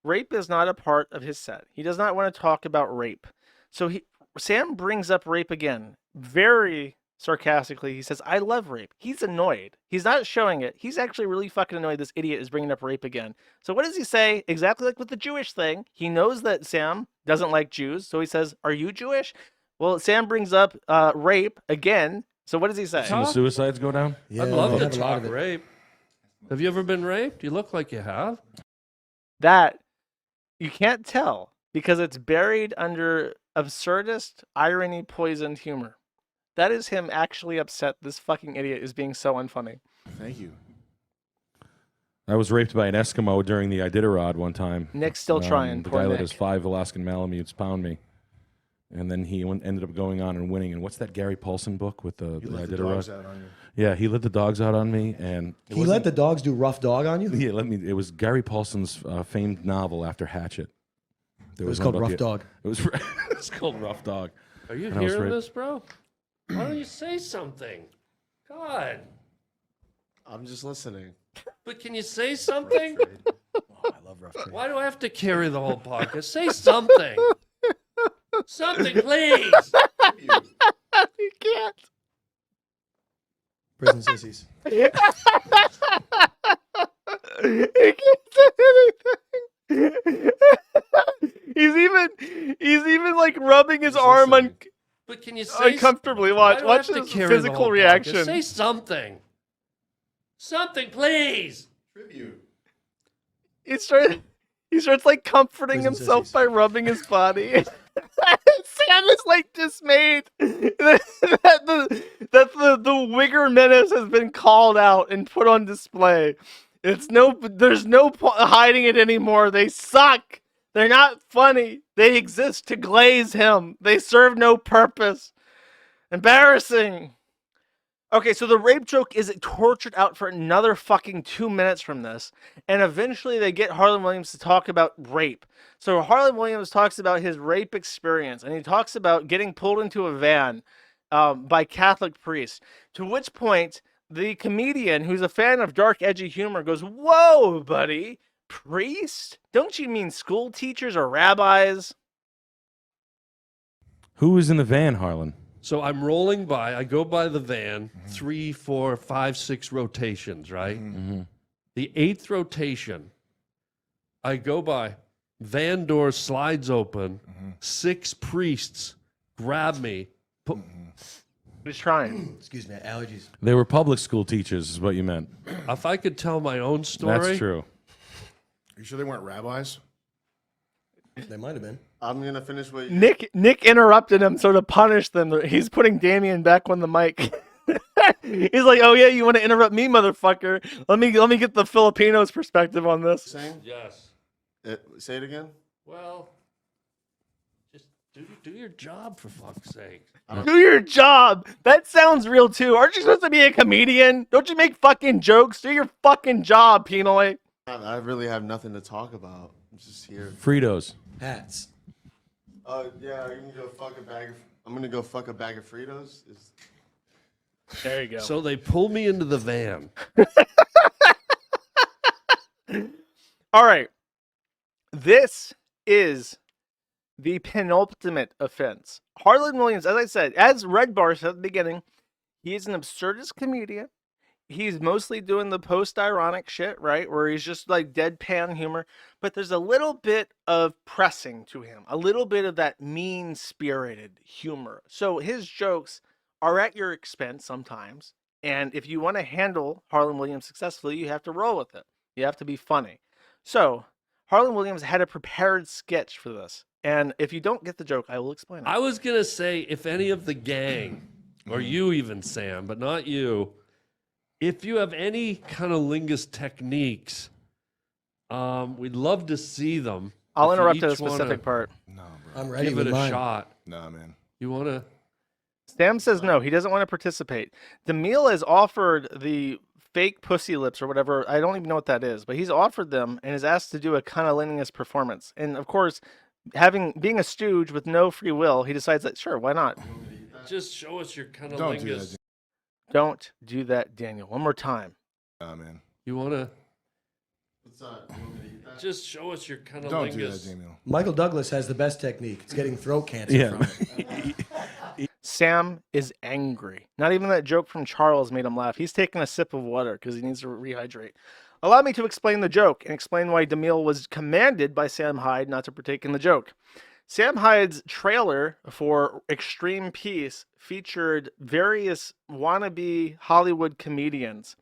S1: Rape is not a part of his set. He does not want to talk about rape. So Sam brings up rape again, very sarcastically. He says, "I love rape." He's annoyed. He's not showing it. He's actually really fucking annoyed this idiot is bringing up rape again. So what does he say? Exactly like with the Jewish thing. He knows that Sam doesn't like Jews. So he says, "Are you Jewish?" Well, Sam brings up rape again. So what does he say?
S9: And the suicides go down?
S7: Yeah,
S8: I'd love
S7: they
S8: to
S7: have a lot
S8: talk
S7: of it.
S8: rape. Have you ever been raped? You look like you have.
S1: That you can't tell because it's buried under absurdist, irony, poisoned humor. That is him actually upset this fucking idiot is being so unfunny.
S4: Thank you.
S9: I was raped by an Eskimo during the Iditarod one time.
S1: Nick's still trying.
S9: The
S1: Poor
S9: guy let
S1: Nick.
S9: his 5 Alaskan Malamutes pound me. And then he ended up going on and winning. And what's that Gary Paulson book with the
S4: You let the dogs
S9: Iditarod?
S4: out on you.
S9: Yeah, he let the dogs out on me. And it
S7: He let the dogs do rough dog on you?
S9: Yeah, it was Gary Paulson's famed novel after Hatchet.
S7: It was called Rough Dog.
S9: It was it's called Rough Dog.
S8: Are you
S9: And I was
S8: hearing
S9: raped.
S8: this, bro? Why don't you say something? God.
S6: I'm just listening.
S8: But can you say something?
S7: Oh, I love rough trade.
S8: Why do I have to carry the whole podcast? Say something. Something, please.
S1: You can't.
S7: Prison sissies.
S1: He can't say anything. He's even like rubbing his arm
S8: But can you say
S1: uncomfortably.
S8: Why
S1: Watch
S8: do I have to
S1: his
S8: carry the
S1: physical
S8: whole podcast?
S1: reaction.
S8: Say something. Something, please.
S6: Tribute.
S1: He starts like comforting
S7: Prison
S1: himself
S7: sissies.
S1: by rubbing his body. Sam is like dismayed that the Wigger menace has been called out and put on display. There's no hiding it anymore. They suck. They're not funny. They exist to glaze him. They serve no purpose. Embarrassing. Okay, so the rape joke is tortured out for another fucking 2 minutes from this, and eventually they get Harlan Williams to talk about rape. So Harlan Williams talks about his rape experience, and he talks about getting pulled into a van by Catholic priests, to which point the comedian, who's a fan of dark, edgy humor, goes, "Whoa, buddy, priest? Don't you mean school teachers or rabbis?"
S9: Who was in the van, Harlan?
S8: So I'm rolling by. I go by the van, 3, 4, 5, 6 rotations, right? The 8th rotation, I go by. Van door slides open. 6 priests grab me.
S1: He's trying.
S7: Excuse me, allergies.
S9: They were public school teachers, is what you meant.
S8: If I could tell my own story.
S9: That's true.
S4: Are you sure they weren't rabbis?
S7: They might have been.
S6: I'm gonna finish what
S1: Nick interrupted him, so to punish them, he's putting Damien back on the mic. He's like, "Oh yeah, you want to interrupt me, motherfucker? Let me get the Filipinos' perspective on this."
S6: saying.
S8: Yes.
S6: Say it again.
S8: Well, just do your job for fuck's sake.
S1: Do your job. That sounds real too. Aren't you supposed to be a comedian? Don't you make fucking jokes? Do your fucking job, Pinoy.
S6: I really have nothing to talk about. I'm just here.
S9: Fritos.
S7: Hats.
S6: Yeah, I'm gonna go fuck a bag. I'm gonna go fuck a bag of Fritos.
S1: There you go.
S8: So they pull me into the van.
S1: All right. This is the penultimate offense. Harlan Williams, as I said, as Redbar said at the beginning, he is an absurdist comedian. He's mostly doing the post-ironic shit, right? Where he's just like deadpan humor. But there's a little bit of pressing to him, a little bit of that mean-spirited humor. So his jokes are at your expense sometimes. And if you want to handle Harlan Williams successfully, you have to roll with it. You have to be funny. So Harlan Williams had a prepared sketch for this. And if you don't get the joke, I will explain it.
S8: I was going to say, if any of the gang, or you even, Sam, but not you, if you have any kind of lingus techniques, we'd love to see them.
S1: I'll
S8: If you
S1: interrupt at a
S8: each wanna
S1: specific part.
S4: No, bro.
S7: I'm ready
S8: Give
S7: with
S8: it a
S7: mine.
S8: shot.
S4: Nah, man.
S8: You want to?
S1: Sam says no, he doesn't want to participate. DeMille has offered the fake pussy lips or whatever. I don't even know what that is, but he's offered them and is asked to do a cunnilingus performance. And of course, being a stooge with no free will, he decides that sure, why not?
S8: Just show us your kind of
S4: Don't do
S8: lingus.
S4: that.
S1: Don't do that, Daniel. One more time.
S4: Nah, man.
S8: You want to?
S6: What's that? You want me to eat that?
S8: Just show us your kind of
S4: Don't do that,
S8: lingus.
S4: Daniel.
S7: Michael Douglas has the best technique. It's getting throat cancer
S9: Yeah.
S7: from it.
S1: Sam is angry. Not even that joke from Charles made him laugh. He's taking a sip of water because he needs to rehydrate. Allow me to explain the joke and explain why DeMille was commanded by Sam Hyde not to partake in the joke. Sam Hyde's trailer for Extreme Peace featured various wannabe Hollywood comedians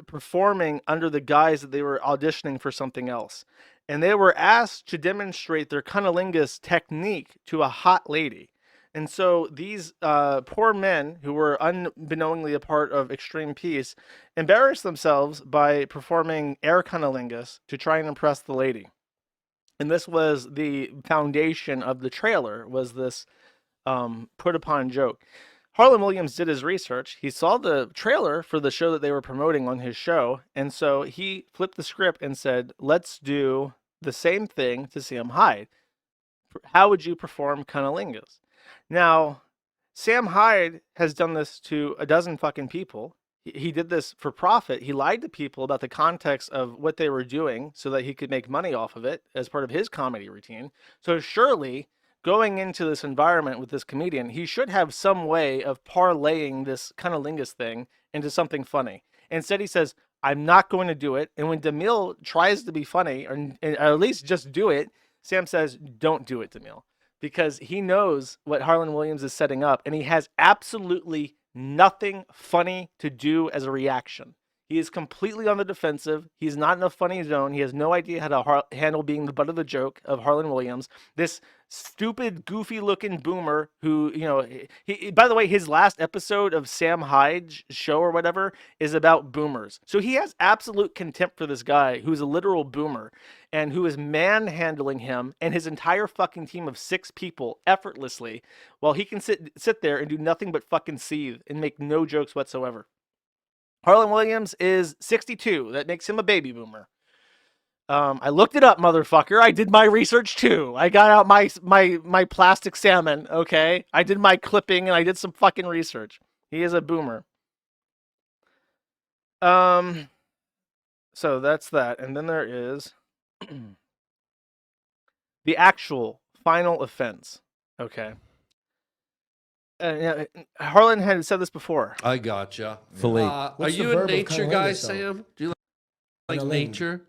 S1: performing under the guise that they were auditioning for something else. And they were asked to demonstrate their cunnilingus technique to a hot lady. And so these poor men who were unbeknowingly a part of Extreme Peace embarrassed themselves by performing air cunnilingus to try and impress the lady. And this was the foundation of the trailer, was this put upon joke. Harlan Williams did his research. He saw the trailer for the show that they were promoting on his show. And so he flipped the script and said, let's do the same thing to Sam Hyde. How would you perform cunnilingus? Now, Sam Hyde has done this to a dozen fucking people. He did this for profit. He lied to people about the context of what they were doing so that he could make money off of it as part of his comedy routine. So surely going into this environment with this comedian, he should have some way of parlaying this cunnilingus thing into something funny. Instead, he says, I'm not going to do it. And when DeMille tries to be funny, or at least just do it, Sam says, don't do it, DeMille. Because he knows what Harlan Williams is setting up, and he has absolutely nothing funny to do as a reaction. He is completely on the defensive. He's not in a funny zone. He has no idea how to handle being the butt of the joke of Harlan Williams. This stupid, goofy-looking boomer who, you know, he, by the way, his last episode of Sam Hyde's show or whatever is about boomers. So he has absolute contempt for this guy who's a literal boomer and who is manhandling him and his entire fucking team of 6 people effortlessly while he can sit there and do nothing but fucking seethe and make no jokes whatsoever. Harlan Williams is 62. That makes him a baby boomer. I looked it up, motherfucker. I did my research too. I got out my plastic salmon, okay? I did my clipping and I did some fucking research. He is a boomer. So that's that. And then there is the actual final offense, okay? Harlan had said this before.
S8: I gotcha.
S9: Filet.
S8: Are
S7: What's the
S8: you a
S7: verb of
S8: nature guy,
S7: cunnilingus, though?
S8: Sam? Do you like
S7: Cunnilingus.
S8: nature?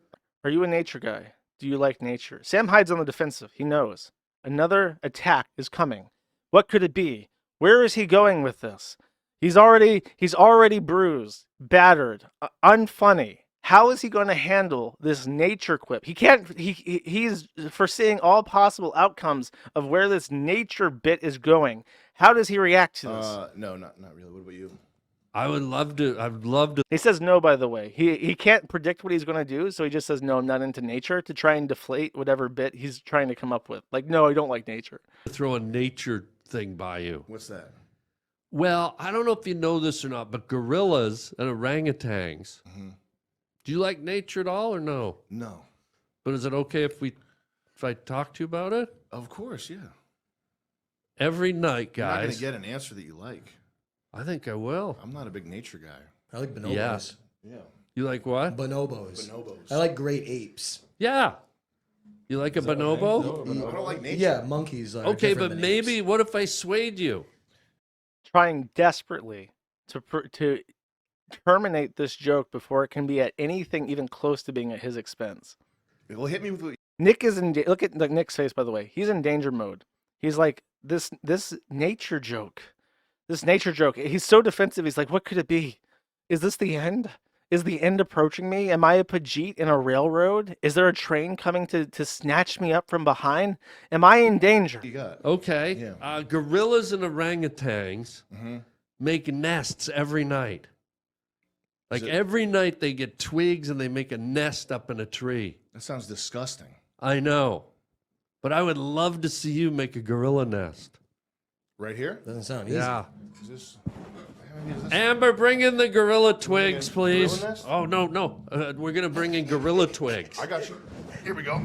S1: Are you a nature guy? Do you like nature? Sam Hyde's on the defensive. He knows. Another attack is coming. What could it be? Where is he going with this? He's already bruised, battered, unfunny. How is he going to handle this nature quip? He can't. He's foreseeing all possible outcomes of where this nature bit is going. How does he react to this?
S4: No, not really. What about you?
S8: I'd love to.
S1: He says no, by the way. He can't predict what he's going to do, so he just says, no, I'm not into nature, to try and deflate whatever bit he's trying to come up with. Like, no, I don't like nature.
S8: Throw a nature thing by you.
S4: What's that?
S8: Well, I don't know if you know this or not, but gorillas and orangutans. Do you like nature at all or no?
S4: No.
S8: But is it okay if I talk to you about it?
S4: Of course, yeah.
S8: Every night,
S4: You're not going
S8: guys.
S4: to get an answer that you like.
S8: I think I will.
S4: I'm not a big nature guy.
S7: I like bonobos.
S8: Yes.
S4: Yeah.
S8: You like what?
S7: Bonobos.
S4: Bonobos.
S7: I like great apes.
S8: Yeah. You like a bonobo?
S4: I don't like nature.
S7: Yeah, monkeys are
S8: Okay,
S7: different
S8: but
S7: than
S8: maybe
S7: apes.
S8: what if I swayed you?
S1: Trying desperately to terminate this joke before it can be at anything even close to being at his expense.
S4: Well, hit me with what
S1: Nick is in. Look at Nick's face, by the way. He's in danger mode. He's like, this nature joke. This nature joke. He's so defensive. He's like, what could it be? Is this the end? Is the end approaching me? Am I a Pajit in a railroad? Is there a train coming to snatch me up from behind? Am I in danger?
S4: you got.
S8: Okay.
S4: Yeah.
S8: Gorillas and orangutans make nests every night. Like every night they get twigs and they make a nest up in a tree.
S4: That sounds disgusting.
S8: I know. But I would love to see you make a gorilla nest.
S4: Right here?
S7: Doesn't sound easy.
S8: Yeah.
S4: Is this?
S8: Amber, bring in the gorilla twigs,
S4: in
S8: please.
S4: gorilla nest?
S8: Oh, no. We're going to bring in gorilla twigs.
S4: I got you. Here we go.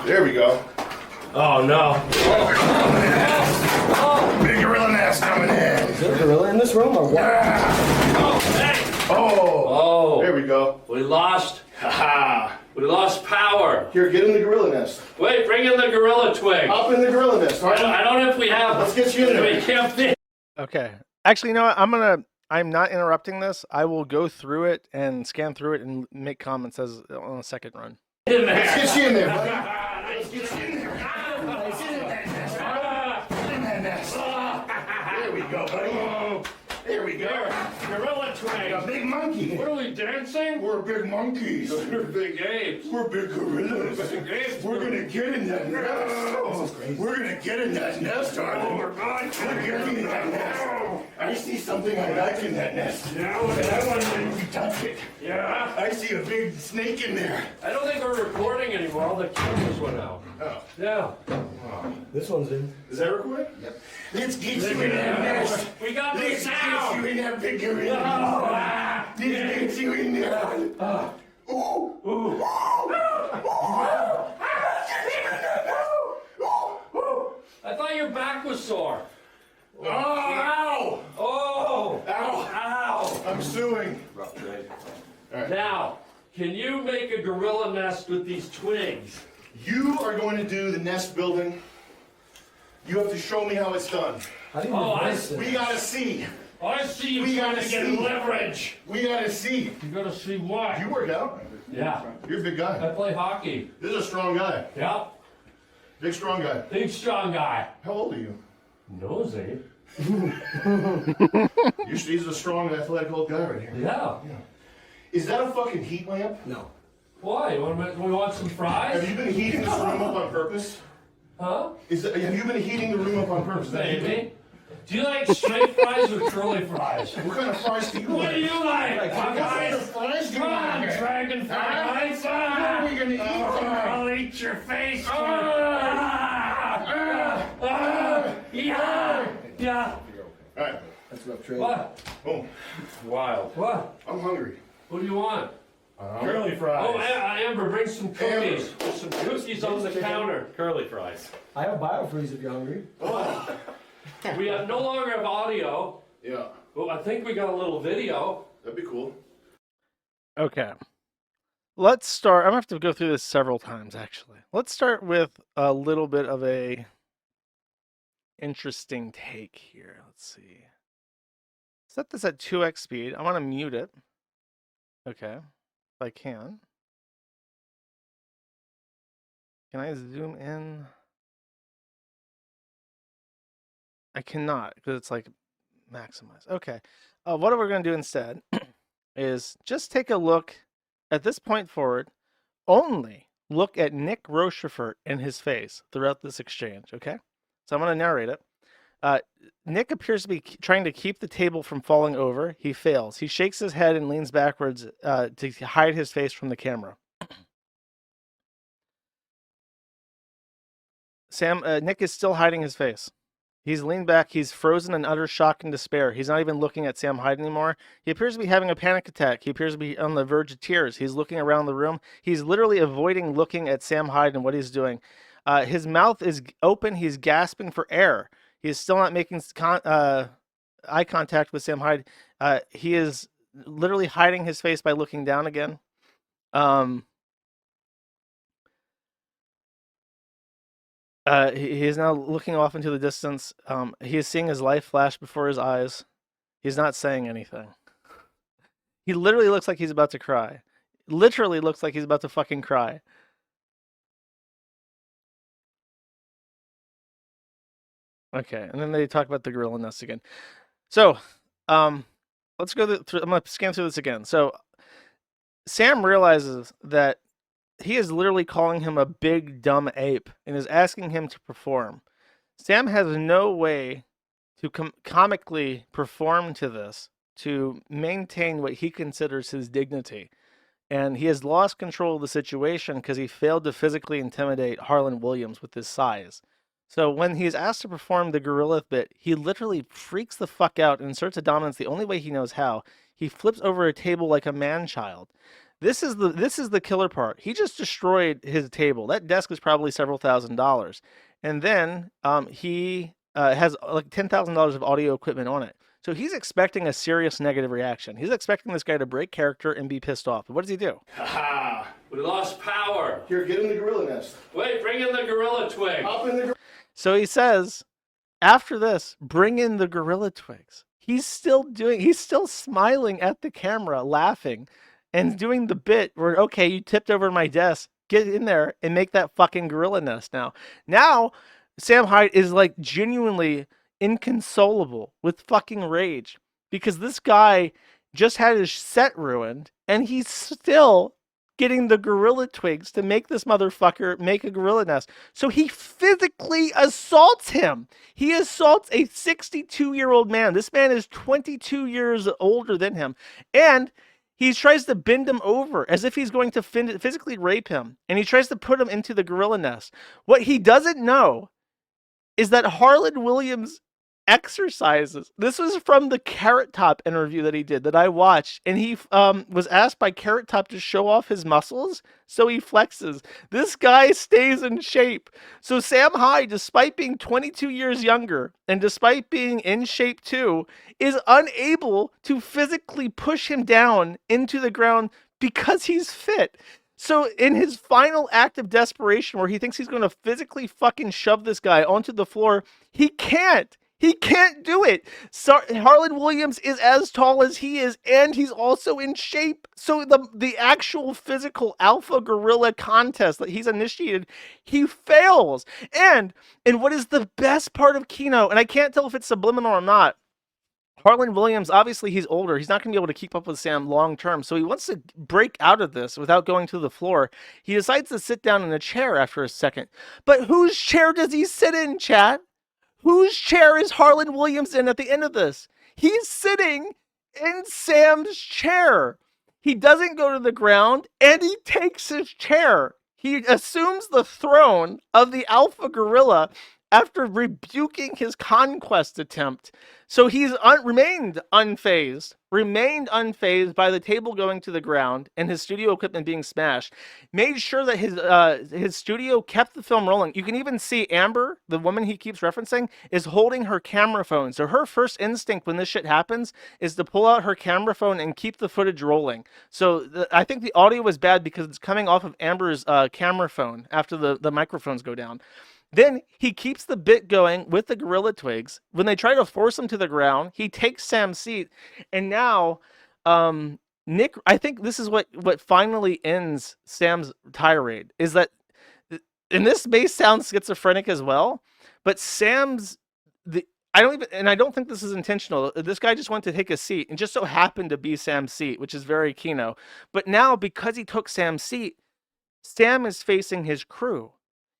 S4: There we go.
S2: Oh no.
S4: Big gorilla nest coming in.
S7: Is there a gorilla in this room or what?
S4: Oh. There we go.
S2: We lost.
S4: Ha
S2: We lost power.
S4: Here, get in the gorilla nest.
S2: Wait, bring in the gorilla twig.
S4: Hop in the gorilla nest. All right?
S2: I don't know if we have.
S4: Let's get you in there.
S2: We can't fit.
S1: Okay. Actually, you know what? I'm not interrupting this. I will go through it and scan through it and make comments as on a second run.
S2: in
S4: Let's
S2: there.
S4: get you in there, buddy. Let's get you in there. Let's get in that nest. All right? Get in that nest. There we go, buddy. There we go.
S2: Gorilla twig.
S4: A big monkey.
S2: What are we dancing?
S4: We're big monkeys.
S2: We're big apes.
S4: We're big gorillas.
S2: Big apes.
S4: We're gonna get in that nest. We're gonna get in that nest, darling.
S2: Oh, we're going to.
S4: We're getting in that nest. I see something I like in that nest.
S2: Yeah, what that one is.
S4: You touch it.
S2: Yeah.
S4: I see a big snake in there.
S2: I don't think we're recording anymore. All the cameras went out.
S4: Oh.
S2: Yeah.
S7: This one's in.
S4: Is that recording? Yep. Let's get you in that nest.
S2: We got the
S4: Let's get you
S2: sound.
S4: in that big gorilla. Let's get you in there. Ooh.
S2: I thought
S8: Can you make a gorilla nest with these twigs?
S4: You are going to do the nest building. You have to show me how it's done.
S7: How do you
S8: Oh,
S7: reverse it?
S4: We gotta see.
S8: I see you
S4: We
S8: trying
S4: gotta
S8: to get
S4: see.
S8: leverage.
S4: We gotta see.
S8: You gotta see what?
S4: You work out.
S8: Yeah.
S4: You're a big
S8: I
S4: guy.
S8: play hockey.
S4: This is a strong guy.
S8: Yeah.
S4: Big strong guy.
S8: Big strong guy.
S4: How old are you?
S8: Nosy.
S4: He's a strong, athletic old guy right here.
S8: Yeah.
S4: Is that a fucking heat lamp?
S7: No.
S8: Why? We want some fries?
S4: Have you been heating this room up on purpose?
S8: Huh?
S4: Have you been heating the room up on purpose? Is that you?
S8: Maybe. Do you like straight fries or curly fries?
S4: What kind of fries do you
S8: What
S4: like?
S8: do you like?
S4: What kind of
S8: Fries?
S4: fries do you
S8: Come on,
S4: like?
S8: dragon fries.
S4: What are we gonna eat?
S8: I'll eat your face. Yeah. Yeah.
S4: All right.
S7: That's rough trade.
S8: What?
S4: Boom.
S8: Wild. What?
S4: I'm hungry.
S8: What do you want?
S6: Curly fries.
S8: Oh, Amber, bring some cookies.
S4: Amber.
S8: There's some cookies on the counter.
S6: Curly fries.
S7: I have biofreeze if you're hungry.
S8: We no longer have audio.
S4: Yeah.
S8: Well, I think we got a little video.
S4: That'd be cool.
S1: Okay. Let's start. I'm gonna have to go through this several times actually. Let's start with a little bit of a interesting take here. Let's see. Set this at 2x speed. I want to mute it. Okay. If I can. Can I zoom in? I cannot because it's like maximize. Okay. What we're going to do instead is just take a look at this point forward. Only look at Nick Rochefort and his face throughout this exchange. Okay. So I'm going to narrate it. Nick appears to be trying to keep the table from falling over. He fails. He shakes his head and leans backwards to hide his face from the camera. Nick is still hiding his face. He's leaned back. He's frozen in utter shock and despair. He's not even looking at Sam Hyde anymore. He appears to be having a panic attack. He appears to be on the verge of tears. He's looking around the room. He's literally avoiding looking at Sam Hyde and what he's doing. His mouth is open. He's gasping for air. He's still not making eye contact with Sam Hyde. He is literally hiding his face by looking down again. He is now looking off into the distance. He is seeing his life flash before his eyes. He's not saying anything. He literally looks like he's about to cry. Literally looks like he's about to fucking cry. Okay, and then they talk about the gorilla nest again. So, let's go through. I'm gonna scan through this again. So, Sam realizes that he is literally calling him a big dumb ape and is asking him to perform. Sam has no way to comically perform to this to maintain what he considers his dignity. And he has lost control of the situation because he failed to physically intimidate Harlan Williams with his size. So when he's asked to perform the gorilla bit, he literally freaks the fuck out and inserts a dominance the only way he knows how. He flips over a table like a man-child. This is the killer part. He just destroyed his table. That desk is probably several $1,000s. And then he has like $10,000 of audio equipment on it. So he's expecting a serious negative reaction. He's expecting this guy to break character and be pissed off. But what does he do?
S8: Ha! We lost power.
S4: Here, get in the gorilla nest.
S8: Wait, bring in the gorilla twig.
S4: Hop in the
S1: So he says, after this, bring in the gorilla twigs. He's still smiling at the camera, laughing, and doing the bit where, okay, you tipped over my desk. Get in there and make that fucking gorilla nest now. Now, Sam Hyde is like genuinely inconsolable with fucking rage because this guy just had his set ruined and he's still getting the gorilla twigs to make this motherfucker make a gorilla nest. So he physically assaults him. He assaults a 62-year-old man. This man is 22 years older than him. And he tries to bend him over as if he's going to physically rape him. And he tries to put him into the gorilla nest. What he doesn't know is that Harlan Williams exercises. This was from the Carrot Top interview that he did that I watched, and he was asked by Carrot Top to show off his muscles, so he flexes. This guy stays in shape. So Sam Hyde, despite being 22 years younger and despite being in shape too, is unable to physically push him down into the ground because he's fit. So in his final act of desperation where he thinks he's going to physically fucking shove this guy onto the floor, he can't. He can't do it. So Harlan Williams is as tall as he is, and he's also in shape. So the actual physical alpha gorilla contest that he's initiated, he fails. And what is the best part of Kino, and I can't tell if it's subliminal or not, Harlan Williams, obviously he's older. He's not going to be able to keep up with Sam long term. So he wants to break out of this without going to the floor. He decides to sit down in a chair after a second. But whose chair does he sit in, chat? Whose chair is Harlan Williams in at the end of this? He's sitting in Sam's chair. He doesn't go to the ground, and he takes his chair. He assumes the throne of the alpha gorilla after rebuking his conquest attempt. So he's remained unfazed by the table going to the ground and his studio equipment being smashed. Made sure that his studio kept the film rolling. You can even see Amber, the woman he keeps referencing, is holding her camera phone. So her first instinct when this shit happens is to pull out her camera phone and keep the footage rolling. So I think the audio was bad because it's coming off of Amber's camera phone after the microphones go down. Then he keeps the bit going with the gorilla twigs. When they try to force him to the ground, he takes Sam's seat. And now, Nick, I think this is what finally ends Sam's tirade, is that, and this may sound schizophrenic as well, but I don't think this is intentional. This guy just went to take a seat and just so happened to be Sam's seat, which is very Kino. But now, because he took Sam's seat, Sam is facing his crew.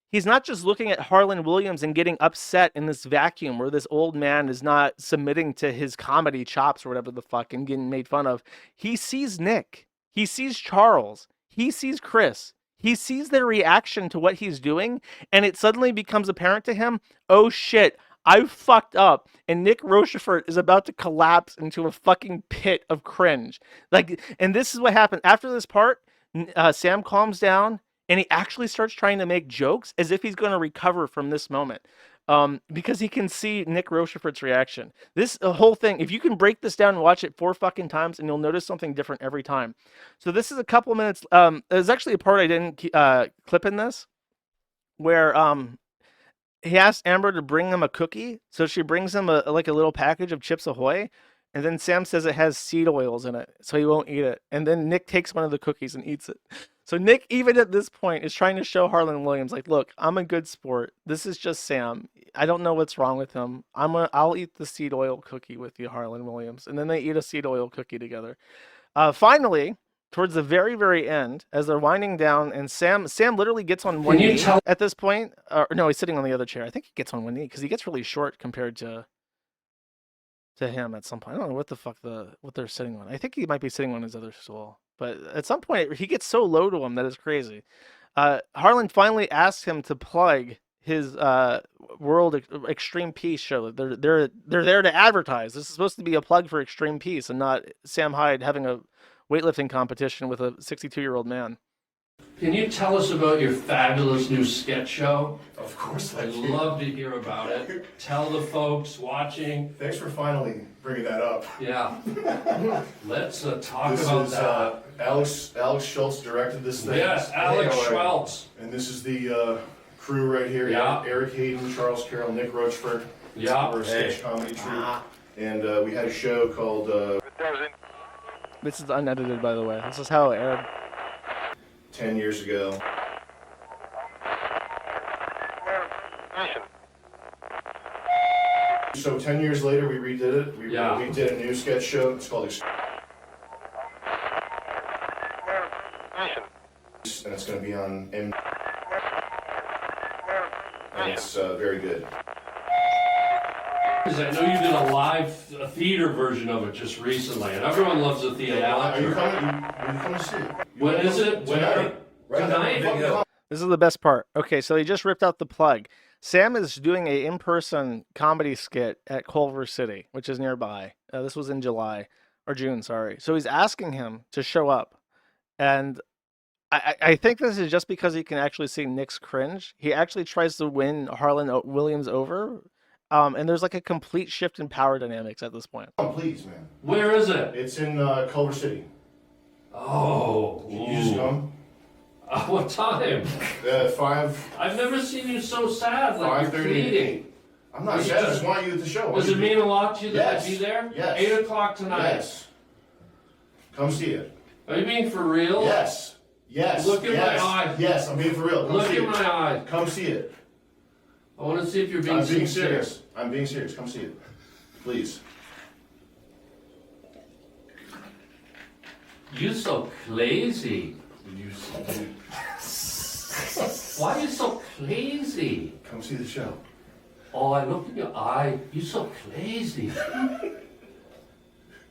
S1: He's not just looking at Harlan Williams and getting upset in this vacuum where this old man is not submitting to his comedy chops or whatever the fuck and getting made fun of. He sees Nick. He sees Charles. He sees Chris. He sees their reaction to what he's doing, and it suddenly becomes apparent to him, oh shit, I've fucked up, and Nick Rochefort is about to collapse into a fucking pit of cringe. And this is what happened. After this part, Sam calms down, and he actually starts trying to make jokes as if he's going to recover from this moment. Because he can see Nick Rochefort's reaction. This whole thing, if you can break this down and watch it 4 fucking times, and you'll notice something different every time. So this is a couple minutes. There's actually a part I didn't clip in this, where he asks Amber to bring him a cookie. So she brings him a little package of Chips Ahoy. And then Sam says it has seed oils in it, so he won't eat it. And then Nick takes one of the cookies and eats it. So Nick, even at this point, is trying to show Harlan Williams, like, look, I'm a good sport. This is just Sam. I don't know what's wrong with him. I'll eat the seed oil cookie with you, Harlan Williams. And then they eat a seed oil cookie together. Finally, towards the very, very end, as they're winding down, and Sam literally gets on one knee at this point. No, he's sitting on the other chair. I think he gets on one knee because he gets really short compared to him at some point. I don't know what the fuck what they're sitting on. I think he might be sitting on his other stool. But at some point, he gets so low to him that it's crazy. Harlan finally asks him to plug his World Extreme Peace show. They're there to advertise. This is supposed to be a plug for Extreme Peace and not Sam Hyde having a weightlifting competition with a 62-year-old man.
S8: Can you tell us about your fabulous new sketch show?
S4: Of course I
S8: I'd
S4: can.
S8: love to hear about it. Tell the folks watching.
S4: Thanks for finally bringing that up.
S8: Yeah. Let's talk
S4: This
S8: about
S4: is
S8: that.
S4: Alex Schultz directed this thing.
S8: Yes, Alex
S4: Hey,
S8: Schultz.
S4: And this is the crew right here.
S8: Yeah.
S4: Eric Hayden, Charles Carroll, Nick Rochefort.
S8: Yeah.
S4: We're a sketch comedy troupe. And we had a show called
S1: This is unedited, by the way. This is how it aired.
S4: 10 years ago. So 10 years later, we redid it. We did a new sketch show. It's called and it's going to be on M. And it's very good.
S8: Because I know you did a live theater version of it just recently, and everyone loves the theater.
S4: Are you coming? Will you come to see it?
S8: When is it?
S4: Tonight.
S8: Tonight?
S1: This is the best part. Okay, so he just ripped out the plug. Sam is doing a in-person comedy skit at Culver City, which is nearby. This was in July or June, sorry. So he's asking him to show up, and I think this is just because he can actually see Nick's cringe. He actually tries to win Harlan Williams over, and there's like a complete shift in power dynamics at this point.
S4: Oh, please, man.
S8: Where is it?
S4: It's in Culver City.
S8: Oh.
S4: Can you just come?
S8: What time?
S4: 5.
S8: I've never seen you so sad, like you're
S4: 5:30.
S8: pleading.
S4: I'm not sad. I just want you at the show.
S8: Does it mean a lot to you that
S4: Yes.
S8: I be there?
S4: Yes.
S8: 8 o'clock tonight.
S4: Yes. Come see it.
S8: Are you being for real?
S4: Yes. Yes.
S8: Look in
S4: yes.
S8: my eyes.
S4: Yes, I'm being for real. Come
S8: Look
S4: see
S8: in
S4: it.
S8: my eyes.
S4: Come see it.
S8: I want to see if you're being
S4: I'm being
S8: sincere.
S4: serious. I'm being serious. Come see it. Please.
S8: You so crazy. Why are you so crazy?
S4: Come see the show.
S8: Oh, I look in your eye. You so crazy.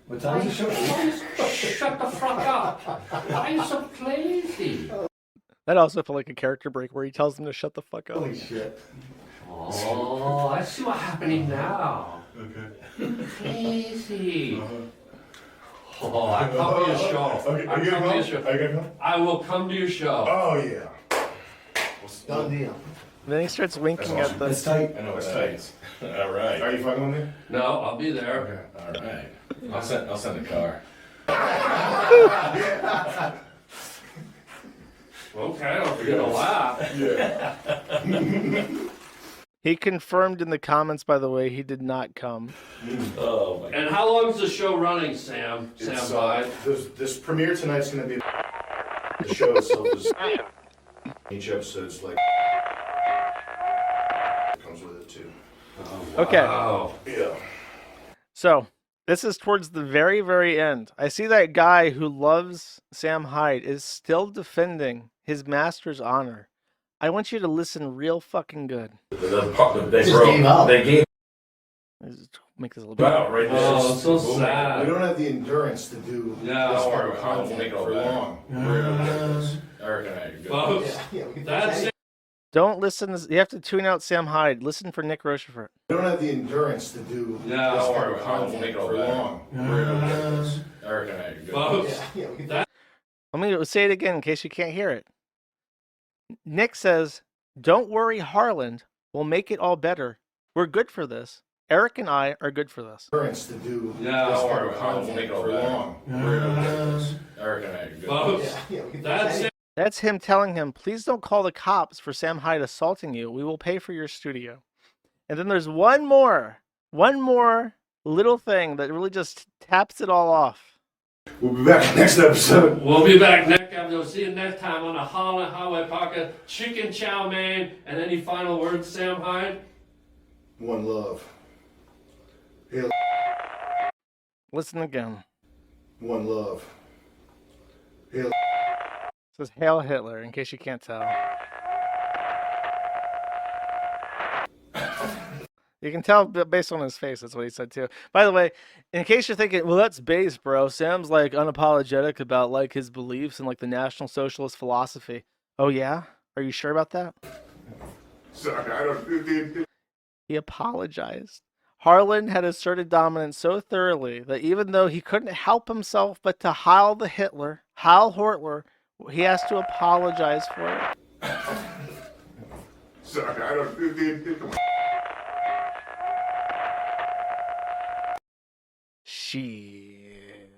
S4: What time is the show?
S8: Shut the fuck up. Why are you so crazy?
S1: That also felt like a character break where he tells them to shut the fuck up.
S4: Holy shit.
S8: Oh, I see what's happening now.
S4: Okay.
S8: Crazy. Oh, I come to your show.
S4: Okay,
S8: I
S4: are you
S8: come
S4: gonna
S8: to your
S4: come?
S8: show.
S4: Are you gonna come?
S8: I will come to your show.
S4: Oh, yeah. Done deal.
S1: Then he starts winking at the.
S7: That's tight.
S9: I know what
S4: That's
S9: that
S4: tight.
S9: is. All right.
S4: Are you fucking with me?
S8: No, I'll be there.
S4: Okay.
S9: All right. I'll send a car.
S8: Okay, don't forget to laugh.
S1: He confirmed in the comments, by the way, he did not come.
S9: Oh my.
S8: And how long is the show running, Sam?
S4: It's,
S8: Sam Hyde?
S4: this premiere tonight's gonna be the show itself is each episode's like comes with it too.
S1: Okay.
S8: Wow.
S4: Yeah.
S1: So, this is towards the very, very end. I see that guy who loves Sam Hyde is still defending his master's honor. I want you to listen real fucking good.
S9: They gave up. They gave
S1: Make this a little bit.
S9: out right there.
S8: Oh, it's so
S4: We
S8: sad.
S4: don't have the endurance to do
S8: Yeah.
S4: this
S9: Don't
S4: kind
S9: worry
S4: of
S9: about it. We'll make
S4: content
S9: it all
S4: for
S9: better.
S4: long.
S9: Eric and I are good.
S8: Folks, that's it.
S1: Don't listen. You have to tune out Sam Hyde. Listen for Nick Rochefort.
S4: We don't have the endurance to do
S8: Yeah.
S4: this
S8: Don't
S4: kind
S9: worry
S4: of
S9: about it. We'll
S4: content
S9: make it all
S4: for
S9: better.
S4: long.
S9: Eric and I are good.
S8: Folks,
S1: Let me say it again in case you can't hear it. Nick says, "Don't worry, Harlan. We'll make it all better. We're good for this. Eric and I are good for this."
S4: Endurance to do
S8: Yeah.
S4: this
S8: Don't
S4: kind
S9: worry
S4: of
S9: about it. We'll
S4: content
S9: make it all
S4: for
S9: better.
S4: long.
S9: Eric and I are good.
S8: folks, that's it.
S1: That's him telling him, "Please don't call the cops for Sam Hyde assaulting you. We will pay for your studio." And then there's one more little thing that really just taps it all off.
S4: We'll be back next episode.
S8: We'll be back next time. We'll see you next time on the Harlon Highway Pocket Chicken Chow Mein. And any final words, Sam Hyde?
S4: One love.
S1: Listen again.
S4: One love.
S1: It says Hail Hitler, in case you can't tell. You can tell based on his face, that's what he said too. By the way, in case you're thinking, well, that's base, bro. Sam's like unapologetic about like his beliefs and like the National Socialist philosophy. Oh yeah? Are you sure about that?
S4: Sorry, I don't.
S1: He apologized. Harlan had asserted dominance so thoroughly that even though he couldn't help himself but to Heil Hortler, he has to apologize for it.
S4: Sorry, I don't. Come on.
S1: Shit.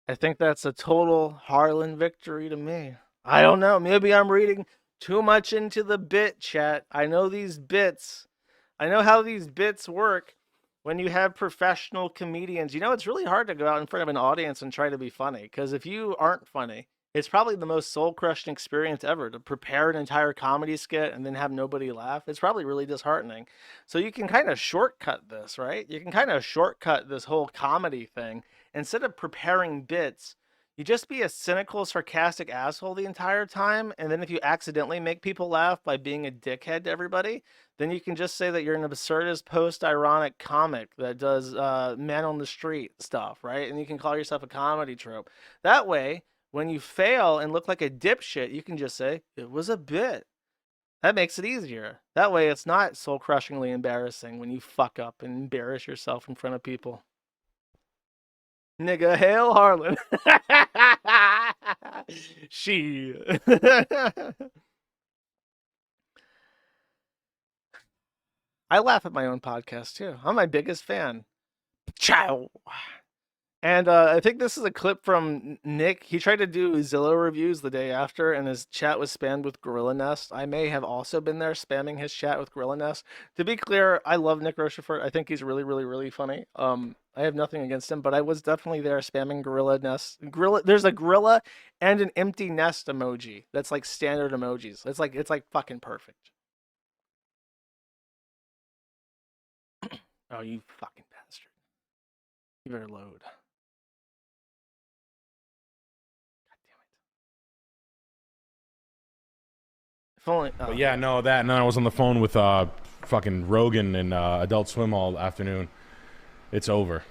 S1: I think that's a total Harlan victory to me. I don't know. Maybe I'm reading too much into the bit, chat. I know these bits. I know how these bits work when you have professional comedians. You know, it's really hard to go out in front of an audience and try to be funny, because if you aren't funny, it's probably the most soul-crushing experience ever to prepare an entire comedy skit and then have nobody laugh. It's probably really disheartening. So you can kind of shortcut this, right? You can kind of shortcut this whole comedy thing. Instead of preparing bits, you just be a cynical, sarcastic asshole the entire time, and then if you accidentally make people laugh by being a dickhead to everybody, then you can just say that you're an absurdist, post-ironic comic that does men on the street stuff, right? And you can call yourself a comedy trope. That way, when you fail and look like a dipshit, you can just say, it was a bit. That makes it easier. That way, it's not soul-crushingly embarrassing when you fuck up and embarrass yourself in front of people. Nigga, hail Harlan. She. I laugh at my own podcast too. I'm my biggest fan. Ciao. And I think this is a clip from Nick. He tried to do Zillow reviews the day after, and his chat was spammed with Gorilla Nest. I may have also been there spamming his chat with Gorilla Nest. To be clear, I love Nick Rochefort. I think he's really, really, really funny. I have nothing against him, but I was definitely there spamming Gorilla Nest. There's a gorilla and an empty nest emoji. That's like standard emojis. It's like fucking perfect. Oh, you fucking bastard! You better load. If only,
S9: But yeah, no, that. And then I was on the phone with fucking Rogan and Adult Swim all afternoon. It's over.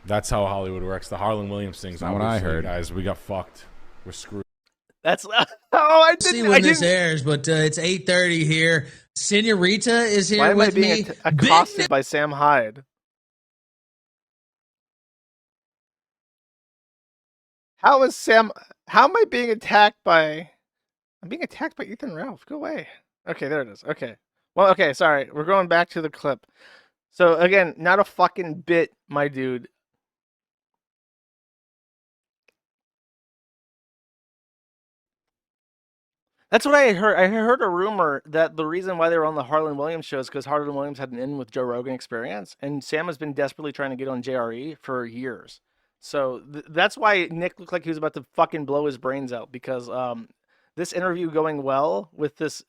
S9: That's how Hollywood works. The Harlan Williams thing's
S10: not what I heard.
S9: Guys, we got fucked. We're screwed.
S1: That's I didn't
S11: see when this airs, but it's 8:30 here. Senorita is here
S1: Why am I
S11: with
S1: being
S11: me.
S1: accosted by Sam Hyde? How am I being attacked by? I'm being attacked by Ethan Ralph. Go away. Okay, there it is. Okay. Well, okay, sorry. We're going back to the clip. So again, not a fucking bit, my dude. That's what I had heard. I heard a rumor that the reason why they were on the Harlan Williams show is because Harlan Williams had an in with Joe Rogan Experience, and Sam has been desperately trying to get on JRE for years. So that's why Nick looked like he was about to fucking blow his brains out, because this interview going well with this,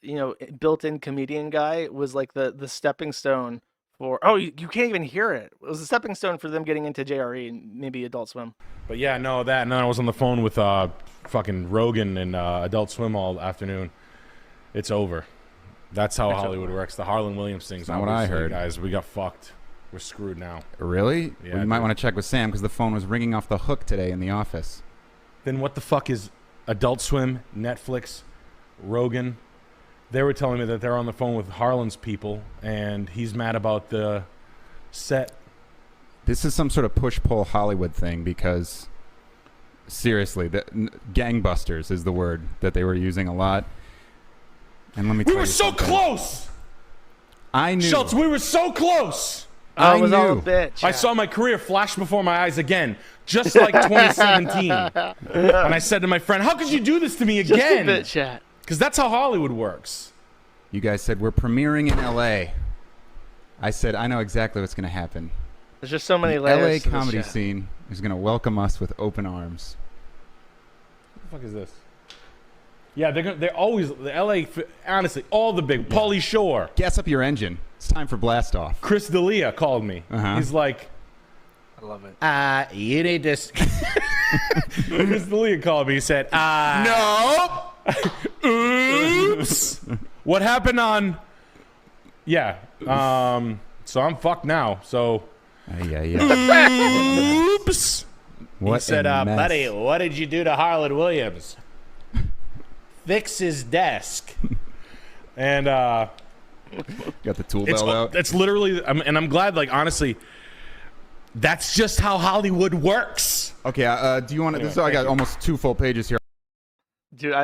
S1: built-in comedian guy was like the stepping stone for. Oh, you can't even hear it. It was a stepping stone for them getting into JRE and maybe Adult Swim.
S9: But yeah, no, that. And then I was on the phone with fucking Rogan and Adult Swim all afternoon. It's over. That's how Hollywood works. The Harlan Williams thing's
S10: not what I heard.
S9: Guys, we got fucked. We're screwed now.
S10: Really?
S9: Yeah,
S10: well, you might want to check with Sam because the phone was ringing off the hook today in the office.
S9: Then what the fuck is Adult Swim, Netflix, Rogan? They were telling me that they're on the phone with Harlan's people, and he's mad about the set.
S10: This is some sort of push-pull Hollywood thing because, seriously, gangbusters is the word that they were using a lot. And let me tell you
S9: we were so
S10: something.
S9: close!
S10: I knew.
S9: Schultz, we were so close!
S1: I was all a bitch.
S9: I saw my career flash before my eyes again, just like 2017. And I said to my friend, how could you do this to me again?
S1: Just a bit, chat.
S9: Because that's how Hollywood works.
S10: You guys said, we're premiering in L.A. I said, I know exactly what's going to happen.
S1: There's just so many
S10: the
S1: layers.
S10: LA comedy scene is going to welcome us with open arms.
S9: What the fuck is this? Yeah, they're always the LA. Honestly, all the big Pauly Shore.
S10: Gas up your engine. It's time for blast off.
S9: Chris D'Elia called me. He's like,
S1: I love it.
S5: You need to.
S9: Chris D'Elia called me. He said, no. Oops. What happened on? Yeah. So I'm fucked now. So. Oops.
S10: What
S5: he said, buddy, what did you do to Harlan Williams? Fix his desk.
S9: And
S10: got the tool belt out.
S9: That's literally, and I'm glad. Like honestly, that's just how Hollywood works.
S10: Okay. Do you want to?
S9: Anyway,
S10: I got almost 2 full pages here.
S1: Dude,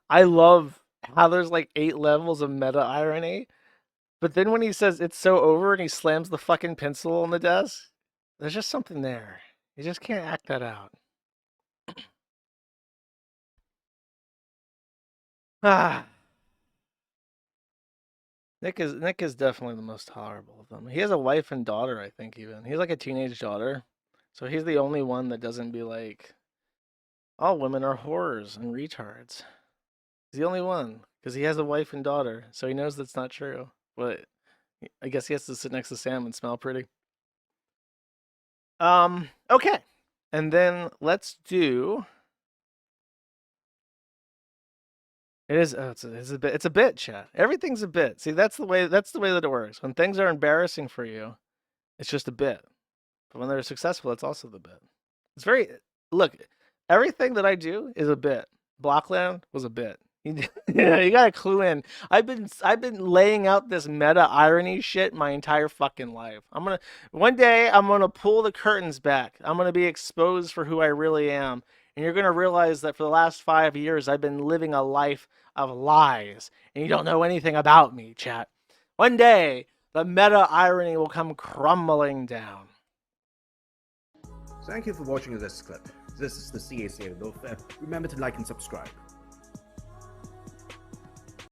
S1: I love how there's like 8 levels of meta irony, but then when he says it's so over and he slams the fucking pencil on the desk, there's just something there. You just can't act that out. Nick is definitely the most tolerable of them. He has a wife and daughter, I think. Even he's like a teenage daughter, so he's the only one that doesn't be like, all women are whores and retards. He's the only one because he has a wife and daughter, so he knows that's not true. But I guess he has to sit next to Sam and smell pretty. Okay, and then let's do. It is. It's a bit, chat. Everything's a bit. See, that's the way that it works. When things are embarrassing for you, it's just a bit. But when they're successful, it's also the bit. It's very. Look, everything that I do is a bit. Blockland was a bit. Yeah, you gotta clue in. I've been laying out this meta irony shit my entire fucking life. One day I'm gonna pull the curtains back. I'm gonna be exposed for who I really am. And you're going to realize that for the last 5 years, I've been living a life of lies. And you don't know anything about me, chat. One day, the meta irony will come crumbling down.
S12: Thank you for watching this clip. This is the CAC. Remember to like and subscribe.